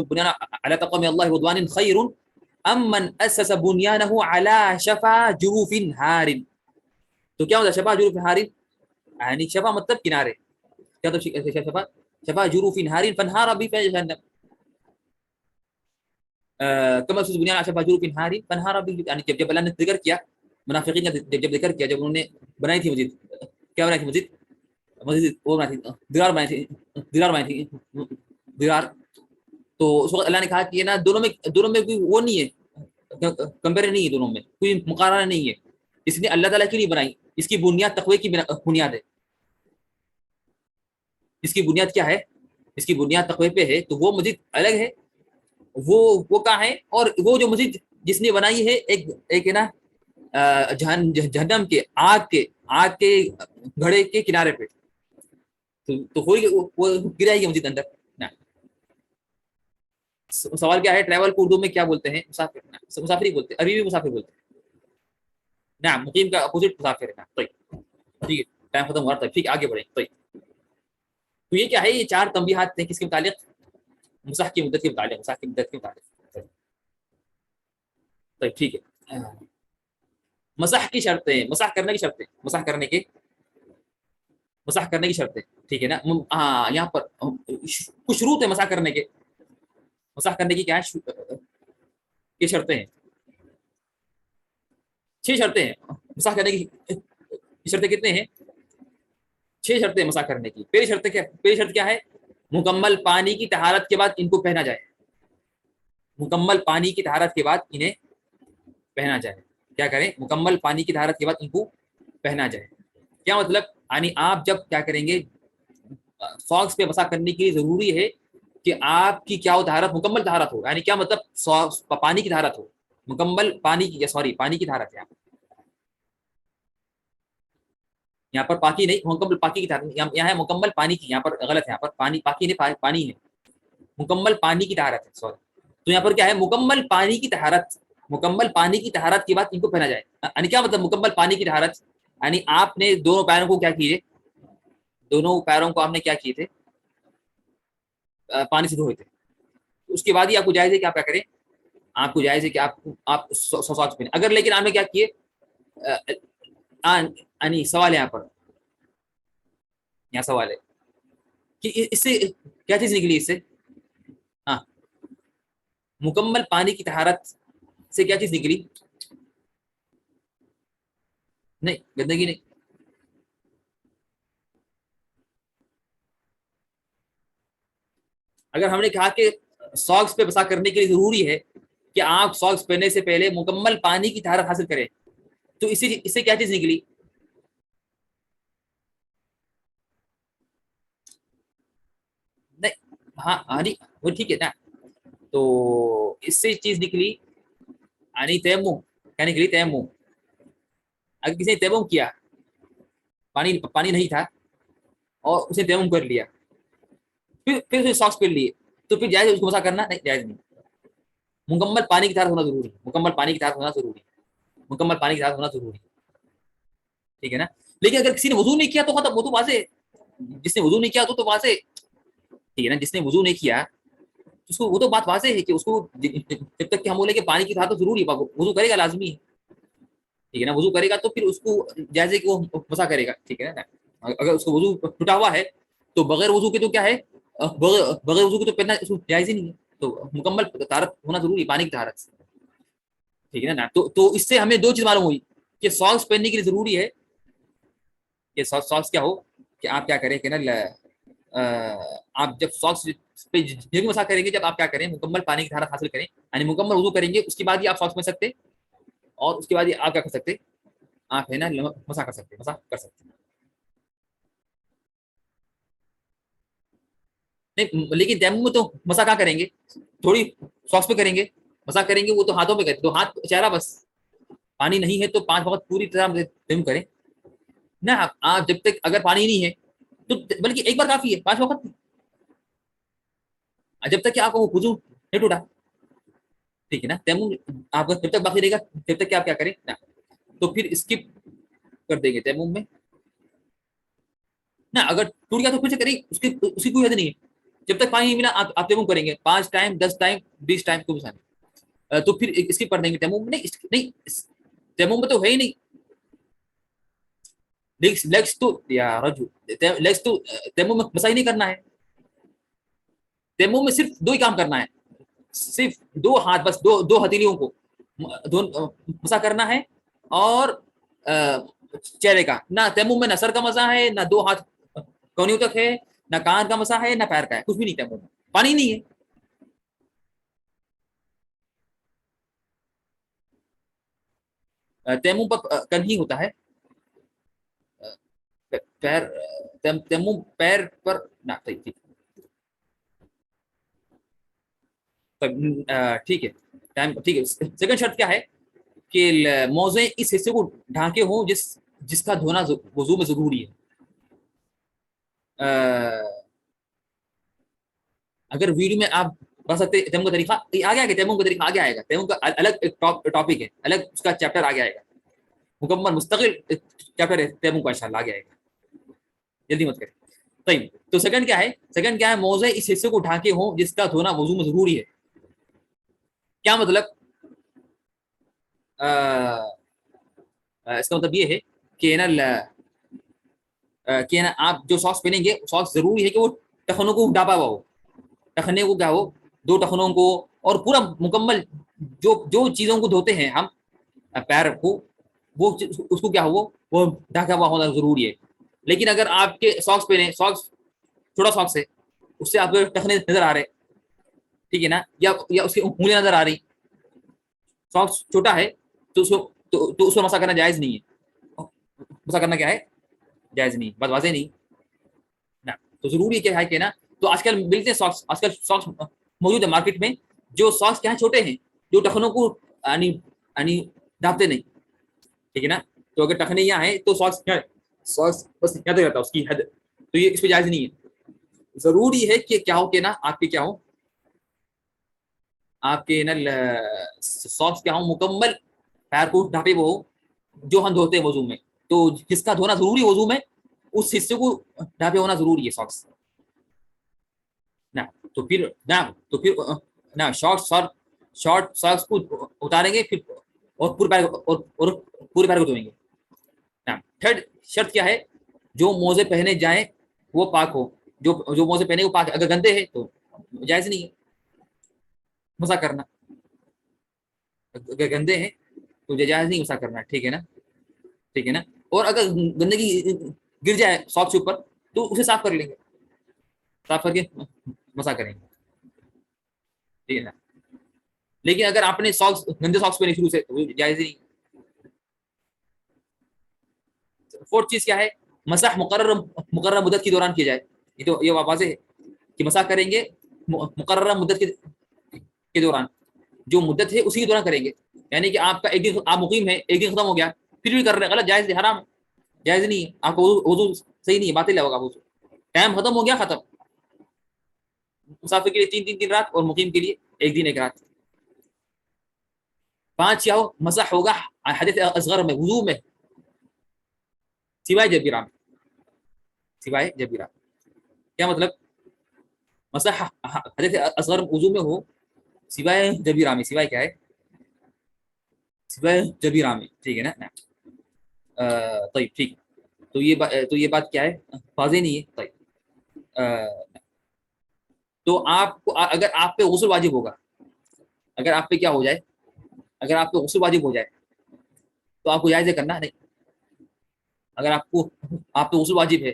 بنيان على تقوى من الله رضوان خير ام من اسس بنيانه على شفا جروف هار، تو کیا ہوتا ہے شفا جروف ہار؟ یعنی شفا مطلب کنارے، کیا تو شفا جروف ہار فانهار به في جهنم، كما اسس بنيان على شفا جروف هار فانهار به، یعنی جب اللہ نے ذکر کیا منافقین کا، جب ذکر کیا، جب انہوں نے بنائی تھی مسجد، کیا بنائی تھی مسجد وہ بنائی تھی، دیوار بنائی تھی دیوار، تو اس وقت اللہ نے کہا کہ یہ نا دونوں میں کوئی وہ نہیں ہے، کمپیئر نہیں ہے، دونوں میں کوئی مقارنہ نہیں ہے، اس نے اللہ تعالیٰ کی نہیں بنائی، اس کی بنیاد تقوی کی بنیاد ہے، اس کی بنیاد کیا ہے؟ جس کی بنیاد تقوی پہ ہے تو وہ مسجد الگ ہے، وہ کہاں ہے، اور وہ جو مسجد جس نے بنائی ہے ایک ہے نا جہنم کے آگ کے گھڑے کے کنارے پہ، تو وہ گرائے گی مسجد اندر نا۔ سوال کیا ہے، ٹریول کو اردو میں کیا بولتے ہیں؟ مسافر، مسافر ہی بولتے ہیں، عربی بھی مسافر بولتے ہیں نا، مقیم کا اپوزٹ مسافر ہے نا۔ طيب ٹھیک ہے، ٹائم ختم ہوا، طيب ٹھیک ہے آگے بڑھیں۔ طيب تو یہ کیا ہے، یہ 4 تنبیہات ہیں کس کے متعلق؟ مسح کی مدت کے متعلق، مسح کی مدت کے متعلق۔ طيب ٹھیک ہے، مسح کی شرطیں، مسح کرنے کی شرطیں، مسح کرنے کی شرطیں، ٹھیک ہے نا۔ ہاں یہاں پر کچھ شروط ہے مسح کرنے کے، مسح کرنے کی کیا ہے، یہ شرطیں ہیں، 6 شرطیں ہیں مسح کرنے کی۔ یہ شرطیں کتنے ہیں؟ 6 شرطیں مسح کرنے کی۔ پہلی شرط کیا ہے؟ مکمل پانی کی طہارت کے بعد ان کو پہنا جائے، مکمل پانی کی طہارت کے بعد انہیں پہنا جائے۔ کیا کریں؟ مکمل پانی کی طہارت کے بعد ان کو پہنا جائے۔ کیا مطلب؟ یعنی آپ جب کیا کریں گے، ساکس پہ مسح کرنے کے لیے ضروری ہے کہ آپ کی کیا ہو، طہارت، مکمل طہارت ہو۔ یعنی کیا مطلب؟ پانی کی طہارت ہو، مکمل پانی کی، سوری پانی کی طہارت ہے یہاں پر پاکی نہیں، مکمل پاکی کی طہارت، یہاں ہے مکمل پانی کی، یہاں پر غلط ہے، یہاں پر پانی، پاکی نہیں، پانی ہے، مکمل پانی کی طہارت ہے، سوری۔ تو یہاں پر کیا ہے؟ مکمل پانی کی طہارت، مکمل پانی کی طہارت کے بعد ان کو پہنا جائے۔ یعنی کیا مطلب مکمل پانی کی طہارت؟ یعنی آپ نے دونوں پیروں کو کیا کیے، دونوں پیروں کو آپ نے کیا کیے تھے، پانی سے دھوئے تھے۔ اس کے بعد ہی آپ کو جائز ہے کہ آپ کیا کریں، آپ کو جائز ہے کہ آپ ساکس پہنیں۔ اگر لیکن آپ نے کیا کیے، یعنی سوال یہاں پر، یہاں سوال ہے کہ اس سے کیا چیز نکلی، اس سے ہاں مکمل پانی کی طہارت سے کیا چیز نکلی؟ نہیں، گندگی نہیں۔ اگر ہم نے کہا کہ ساکس پہ مسح کرنے کے لیے ضروری ہے کہ آپ ساکس پہننے سے پہلے مکمل پانی کی طہارت حاصل کریں، تو اس سے کیا چیز نکلی؟ نہیں، ہاں ہاں وہ ٹھیک ہے نا، تو اس سے چیز نکلی، یعنی تیمم، کیا نکلی؟ تیمم۔ اگر کسی نے تیمم کیا، پانی نہیں تھا اور اسے تیمم کر لیا، پھر اسے ساکس پہن لیے، تو پھر جائز ہے اس کو مسح کرنا؟ نہیں، جائز نہیں۔ مکمل پانی کی طہارت ہونا ضروری ہے، مکمل پانی کی طہارت ہونا ضروری ہے، مکمل پانی کی طہارت ہونا ضروری ہے، ٹھیک ہے نا۔ لیکن اگر کسی نے وضو نہیں کیا تو ختم، وہ تو واضح ہے، جس نے وضو نہیں کیا تو واضح، ٹھیک ہے نا، جس نے وضو نہیں کیا اس کو، وہ تو بات واضح ہے کہ اس کو جب تک کہ ہم بولے کہ پانی کی طہارت تو ضروری ہے، وضو کرے گا لازمی ہے، ٹھیک ہے نا، وضو کرے گا تو پھر اس کو جائز ہے کہ وہ مسح کرے گا، ٹھیک ہے نا۔ اگر اس کو وضو ٹوٹا ہوا ہے تو بغیر وضو کے تو کیا ہے، بغیر وضو کے تو پہننا اس کو جائز ہی نہیں ہے، تو مکمل طہارت ہونا ضروری ہے، پانی کی طہارت، ٹھیک ہے نا۔ تو اس سے ہمیں 2 چیز معلوم ہوئی کہ ساکس پہننے کے لیے ضروری ہے کہ ساکس کیا ہو، کہ آپ کیا کریں کہ نا، آپ جب ساکس پہ بھی مسح کریں گے، جب آپ کیا کریں، مکمل پانی کی طہارت حاصل کریں، یعنی مکمل وضو کریں گے، اس کے بعد ہی آپ ساکس پہن سکتے، اور اس کے بعد ہی آپ کیا کر سکتے، آپ ہے نا مسح کر سکتے، مسح کر سکتے۔ نہیں، لیکن تیمم میں تو مسح کہاں کریں گے، تھوڑی ساکس پہ کریں گے، مسح کریں گے وہ تو ہاتھوں پہ کریں، تو ہاتھ چہرہ بس، پانی نہیں ہے تو 5 وقت پوری طرح تیمم کریں نا۔ آپ جب تک اگر پانی نہیں ہے تو بلکہ ایک بار کافی ہے، 5 وقت، جب تک کہ آپ کو وضو نہیں ٹوٹا، ٹھیک ہے نا۔ تیمم آپ کا جب تک باقی رہے گا، جب تک کہ آپ کیا کریں نا، تو پھر اسکپ کر دیں گے تیمم میں نا۔ اگر ٹوٹ گیا تو پھر سے کریں، اس کی کوئی حد نہیں ہے، جب تک پانی نہیں ملا آپ تیمم کریں گے، 5 ٹائم، 10 ٹائم، 20 ٹائم کو بھی، تو پھر اسکپ کر دیں گے تیمم میں، نہیں تیمم میں تو ہے ہی نہیں، لیگس تو یا رجو، لیگس تو تیمم میں مسح ہی نہیں کرنا ہے، تیمم میں صرف 2 ہی کام کرنا ہے، صرف 2 ہاتھ، بس دو ہتھیلیوں کو مسح کرنا ہے، اور چہرے کا، نہ تیمم میں نہ سر کا مسح ہے، نہ 2 ہاتھ کونیوں تک ہے، نہ کان کا مسح ہے، نہ پیر کا ہے، کچھ بھی نہیں تیمم میں، پانی نہیں ہے۔ تیمم پر کنہی ہوتا ہے، پیر، تیمم پیر پر نہ، ٹھیک ٹھیک، ٹھیک ہے ٹائم ٹھیک ہے. سیکنڈ شرط کیا ہے کہ موضع اس حصے کو ڈھانکے ہوں جس کا دھونا وضو میں ضروری ہے. اگر ویڈیو میں آپ پڑھ سکتے تیمم کا طریقہ آگے آئے گا، تیمم کا طریقہ آگے آئے گا، تیمم کا الگ ایک ٹاپک ہے، الگ اس کا چیپٹر آگے آئے گا، مکمل مستقل چیپٹر ہے تیمم کا انشاءاللہ آگے آئے گا، جلدی مت کریں. طيب تو سیکنڈ کیا ہے موضع اس حصے کو ڈھانکے ہوں جس کا دھونا وضو میں ضروری ہے. کیا مطلب؟ اس کا مطلب یہ ہے کہ نا آپ جو ساکس پہنیں گے ساکس ضروری ہے کہ وہ ٹخنوں کو ڈھانپا ہوا ہو، ٹخنے کو کیا ہو، دو ٹخنوں کو، اور پورا مکمل جو چیزوں کو دھوتے ہیں ہم پیر کو، وہ اس کو کیا ہو وہ ڈھکا ہوا ہونا ضروری ہے. لیکن اگر آپ کے ساکس پہنے، ساکس چھوٹا ساکس ہے، اس سے آپ کے ٹخنے نظر آ رہے، ٹھیک ہے نا، یا اس کی انگلیاں نظر آ رہی، ساکس چھوٹا ہے تو اس کو مسح کرنا جائز نہیں ہے. مسح کرنا کیا ہے؟ جائز نہیں. بات واضح نہیں نا؟ تو ضروری کیا ہے کہ نا، تو آج کل ملتے ہیں ساکس، آج کل ساکس موجود ہے مارکیٹ میں، جو ساکس کیا ہے چھوٹے ہیں، جو ٹخنوں کو ڈھانپتے نہیں، ٹھیک ہے نا. تو اگر ٹخنے یہاں ہیں تو ساکس کیا ہے، ساکس بس یاد رہتا ہے اس کی حد، تو یہ اس پہ جائز نہیں ہے. ضروری ہے کہ کیا ہو کہ نا آپ کے کیا ہو، آپ کے نا ساکس کیا ہو مکمل پیر کو ڈھانپے وہ ہو جو ہم دھوتے ہیں وضو میں. تو جس کا دھونا ضروری وضو میں اس حصے کو ڈھانپے ہونا ضروری ہے ساکس نا. تو پھر نا شارٹ ساکس کو اتاریں گے پھر اور پورے پیر کو دھوئیں گے. تھرڈ شرط کیا ہے؟ جو موزے پہنے جائیں وہ پاک ہو، جو موزے پہنے وہ پاک ہے. اگر گندے ہیں تو جائز نہیں ہے مسح کرنا، اگر گندے ہیں تو جائز نہیں مسح کرنا، ٹھیک ہے نا، ٹھیک ہے نا. اور اگر گندگی گر جائے ساکس کے اوپر تو اسے صاف کر لیں گے، صاف کر کے مسح کریں گے، ٹھیک ہے نا. لیکن اگر آپ نے ساکس گندے ساکس پہنے شروع سے تو جائز نہیں. فورتھ چیز کیا ہے؟ مسح مقررہ مدت کے دوران کیا جائے. یہ تو یہ واضح ہے کہ مسح کریں گے مقررہ مدت کے دوران، جو مدت ہے اسی کے دوران کریں گے. یعنی کہ آپ کا ایک دن آپ مقیم ہے، ایک دن ختم ہو گیا پھر بھی کر رہے ہیں، غلط، جائز حرام، جائز نہیں ہے. آپ کو وضو صحیح نہیں ہے، باطل ہوگا وضو. ٹائم ختم ہو گیا، ختم. مسافر کے لیے 3 رات اور مقیم کے لیے 1 دن 1 رات. 5 کیا ہو؟ مسح ہوگا حدث اصغر میں، وضو میں، سوائے جبیرہ میں، سوائے جبیرہ. کیا مطلب؟ مسح حدث اصغر وضو میں ہو سوائے جبیرہ میں، سوائے کیا ہے؟ سوائے جبیرہ میں، ٹھیک ہے نا. طيب ٹھیک. تو یہ بات کیا ہے؟ واضح نہیں ہے. طيب تو آپ کو اگر آپ پہ غسل واجب ہوگا، اگر آپ پہ کیا ہو جائے، اگر آپ پہ غسل واجب ہو جائے تو آپ کو جائز کرنا نہیں. اگر آپ پہ غسل واجب ہے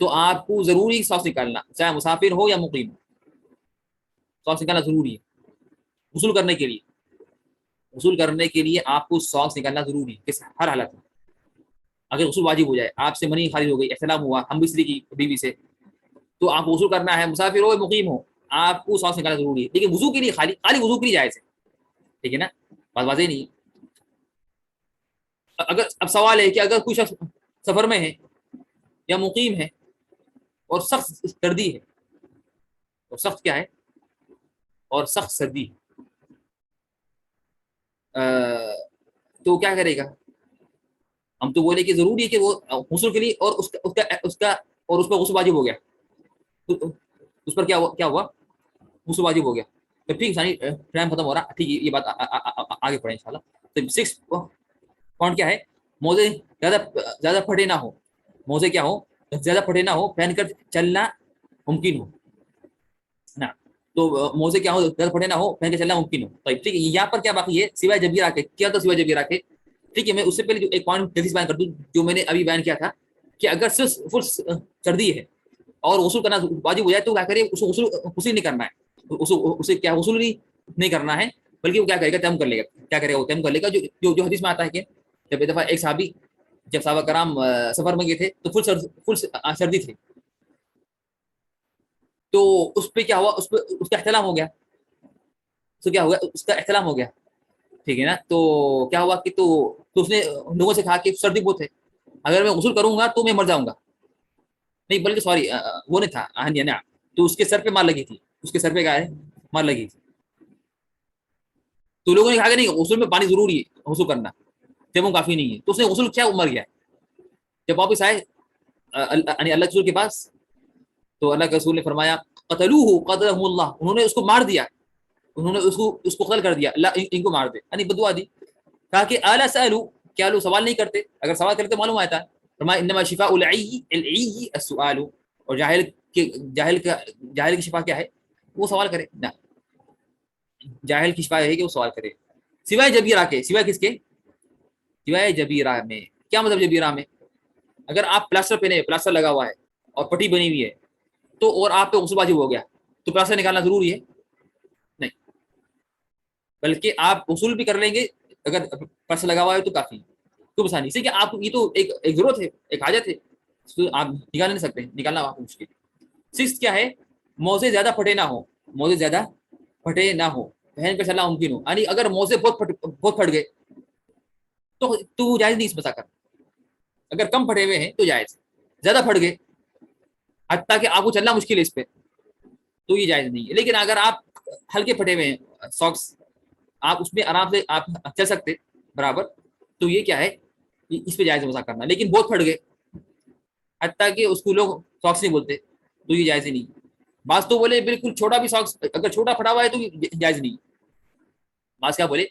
تو آپ کو ضروری سانس نکالنا، چاہے مسافر ہو یا مقیم ہو، سانس نکالنا ضروری ہے. غسل کرنے کے لیے، غسل کرنے کے لیے آپ کو سانس نکالنا ضروری ہے ہر حالت میں. اگر غسل واجب ہو جائے، آپ سے منی خارج ہو گئی، احتلام ہوا ہم بستری کی بیوی سے، تو آپ کو غسل کرنا ہے، مسافر ہو یا مقیم ہو، آپ کو سانس نکالنا ضروری ہے. لیکن وضو کے لیے خالی وضو کے لیے جائز ہے، ٹھیک ہے نا. بات واضح نہیں. اگر اب سوال ہے کہ اگر کوئی شخص سفر میں ہے یا مقیم ہے اور سخت سردی ہے، اور سخت کیا ہے، اور سخت سردی ہے، تو کیا کرے گا؟ ہم تو بولے کہ ضروری ہے کہ وہ غسل کے لیے، اور اس پر غسل واجب ہو گیا، تو اس پر کیا ہوا؟ غسل واجب ہو گیا. تو ٹھیک ہے، ٹائم ختم ہو رہا، ٹھیک ہے، یہ بات آگے پڑھیں انشاءاللہ. تو 6 پوائنٹ کیا ہے؟ موزے زیادہ پھٹے نہ ہو، موزے کیا ہو؟ زیادہ پھٹے نہ ہو، پہن کر چلنا ممکن ہو نا. تو موزے کیا ہو؟ زیادہ پھٹے نہ ہو، پہن کر چلنا ممکن ہو. طيب ٹھیک ہے، یہاں پر کیا باقی ہے؟ سوائے جبیرہ کے. کیا تو سوائے جبیرہ کے، ٹھیک ہے. میں اس سے پہلے جو ایک پوائنٹ جلدی سے بیان کر دوں جو میں نے ابھی بیان کیا تھا، کہ اگر صرف فل سردی ہے اور غسل کرنا واجب ہو جائے تو کیا کرے؟ اس کو غسل نہیں کرنا ہے، اسے کیا غسل نہیں کرنا ہے، بلکہ وہ کیا کرے گا؟ تیمم کر لے گا. کیا کرے گا؟ وہ تیمم کر لے گا. جو حدیث میں آتا ہے کہ جب ایک دفعہ ایک صحابی، جب صحابہ کرام سفر میں گئے تھے تو فل سردی تھی، تو اس پہ کیا ہوا؟ اس کا احتلام ہو گیا. تو کیا ہوا، اس کا احتلام ہو گیا، ٹھیک ہے نا. تو کیا ہوا کہ تو اس نے لوگوں سے کہا کہ سردی بہت ہے، اگر میں غسل کروں گا تو میں مر جاؤں گا. نہیں بلکہ سوری وہ نہیں تھا آہن نا، تو اس کے سر پہ مار لگی تھی، اس کے سر پہ کیا ہے مار لگی تھی. تو لوگوں نے کہا کہ نہیں غسل میں پانی ضروری ہے، غسل کرنا تیمم کافی نہیں ہے. تو اس نے غسل کیا، مر گیا. جب واپس آئے یعنی اللہ کے رسول کے پاس، تو اللہ کے رسول نے فرمایا قتلوہ قتلہم اللہ، انہوں نے اس کو مار دیا، انہوں نے اس کو قتل کر دیا، اللہ ان کو مار دے، یعنی بدعا دی. کہا کہ الا سالو، کیا لوگ سوال نہیں کرتے، اگر سوال کرتے تو معلوم آتا. فرمایا انما شفاء العی السؤال، اور جاہل کی شفا کیا ہے، وہ سوال کرے نہ. جاہل کی شفا ہے کہ وہ سوال کرے، سوائے جبیرہ کے. سوائے کس کے؟ سوائے جبیرہ میں. کیا مطلب جبیرہ میں؟ اگر آپ پلاسٹر پہنے، پلاسٹر لگا ہوا ہے اور پٹی بنی ہوئی ہے، تو اور آپ پہ غسل واجب ہو گیا، تو پلاسٹر نکالنا ضروری ہے؟ نہیں، بلکہ آپ غسل بھی کر لیں گے اگر پلاسٹر لگا ہوا ہے تو کافی. کوئی مسئلہ نہیں، کہ آپ یہ تو ایک ضرورت ہے، ایک حاجت ہے، تو آپ نکال نہیں سکتے، نکالنا آپ کو مشکل. سکس کیا ہے، موزے زیادہ پھٹے نہ ہو، موزے زیادہ پھٹے نہ ہو، پہن کر چلنا ممکن ہو. یعنی اگر موزے بہت پھٹ گئے تو جائز نہیں اس مسا کر. اگر کم پھٹے ہوئے ہیں تو جائز، زیادہ پھٹ گئے حتیٰ کہ آپ کو چلنا مشکل ہے اس پہ، تو یہ جائز نہیں ہے. لیکن اگر آپ ہلکے پھٹے ہوئے ہیں ساکس، آپ اس میں آرام سے آپ چل سکتے برابر، تو یہ کیا ہے، اس پہ جائز مسا کرنا. لیکن بہت پھٹ گئے حتیٰ کہ اس کو لوگ ساکس نہیں بولتے، تو یہ جائز نہیں. بعض تو بولے بالکل چھوٹا بھی ساکس اگر چھوٹا پھٹا ہوا ہے تو یہ جائز نہیں. بعض کیا بولے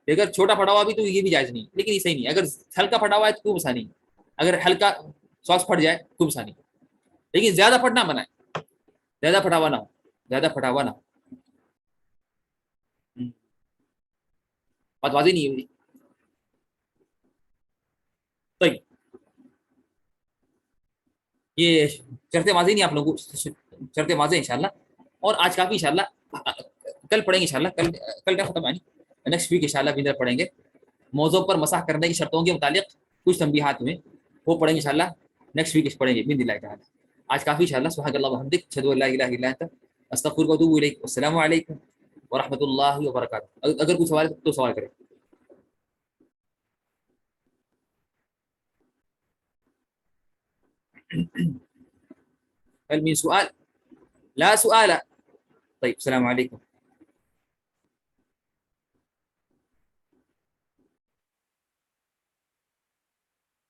اگر چھوٹا پھٹا ہوا بھی تو یہ بھی جائز نہیں. لیکن یہ صحیح نہیں، اگر ہلکا پھٹا ہوا ہے تو کوئی مسئلہ نہیں، اگر ہلکا ساکس پھٹ جائے کوئی مسئلہ نہیں. لیکن زیادہ پھٹنا منع ہے، زیادہ پھٹا ہوا نہ ہو، زیادہ پھٹا ہوا نہ ہو. بات واضح نہیں ہے میری. طيب یہ چرتے واضح نہیں آپ لوگوں کو، چرتے واضح انشاءاللہ. اور آج کافی انشاءاللہ کل پڑھیں گے انشاءاللہ. کل کا ختم ہے، نیکسٹ ویک انشاءاللہ بھی پڑھیں گے. موضوع پر مسح کرنے کی شرطوں کے متعلق کچھ تنبیہات ہوئے، وہ پڑھیں گے انشاءاللہ. نیکسٹ ویک پڑھیں گے باذن اللہ تعالی. آج کافی انشاءاللہ. سبحانک اللہم وبحمدک، اشہد ان لا الہ الا انت، استغفرک واتوب الیک. والسلام علیکم ورحمۃ اللہ وبرکاتہ. اگر کوئی سوال تو سوال کریں. هل من سؤال؟ لا سؤال. طيب السلام عليكم.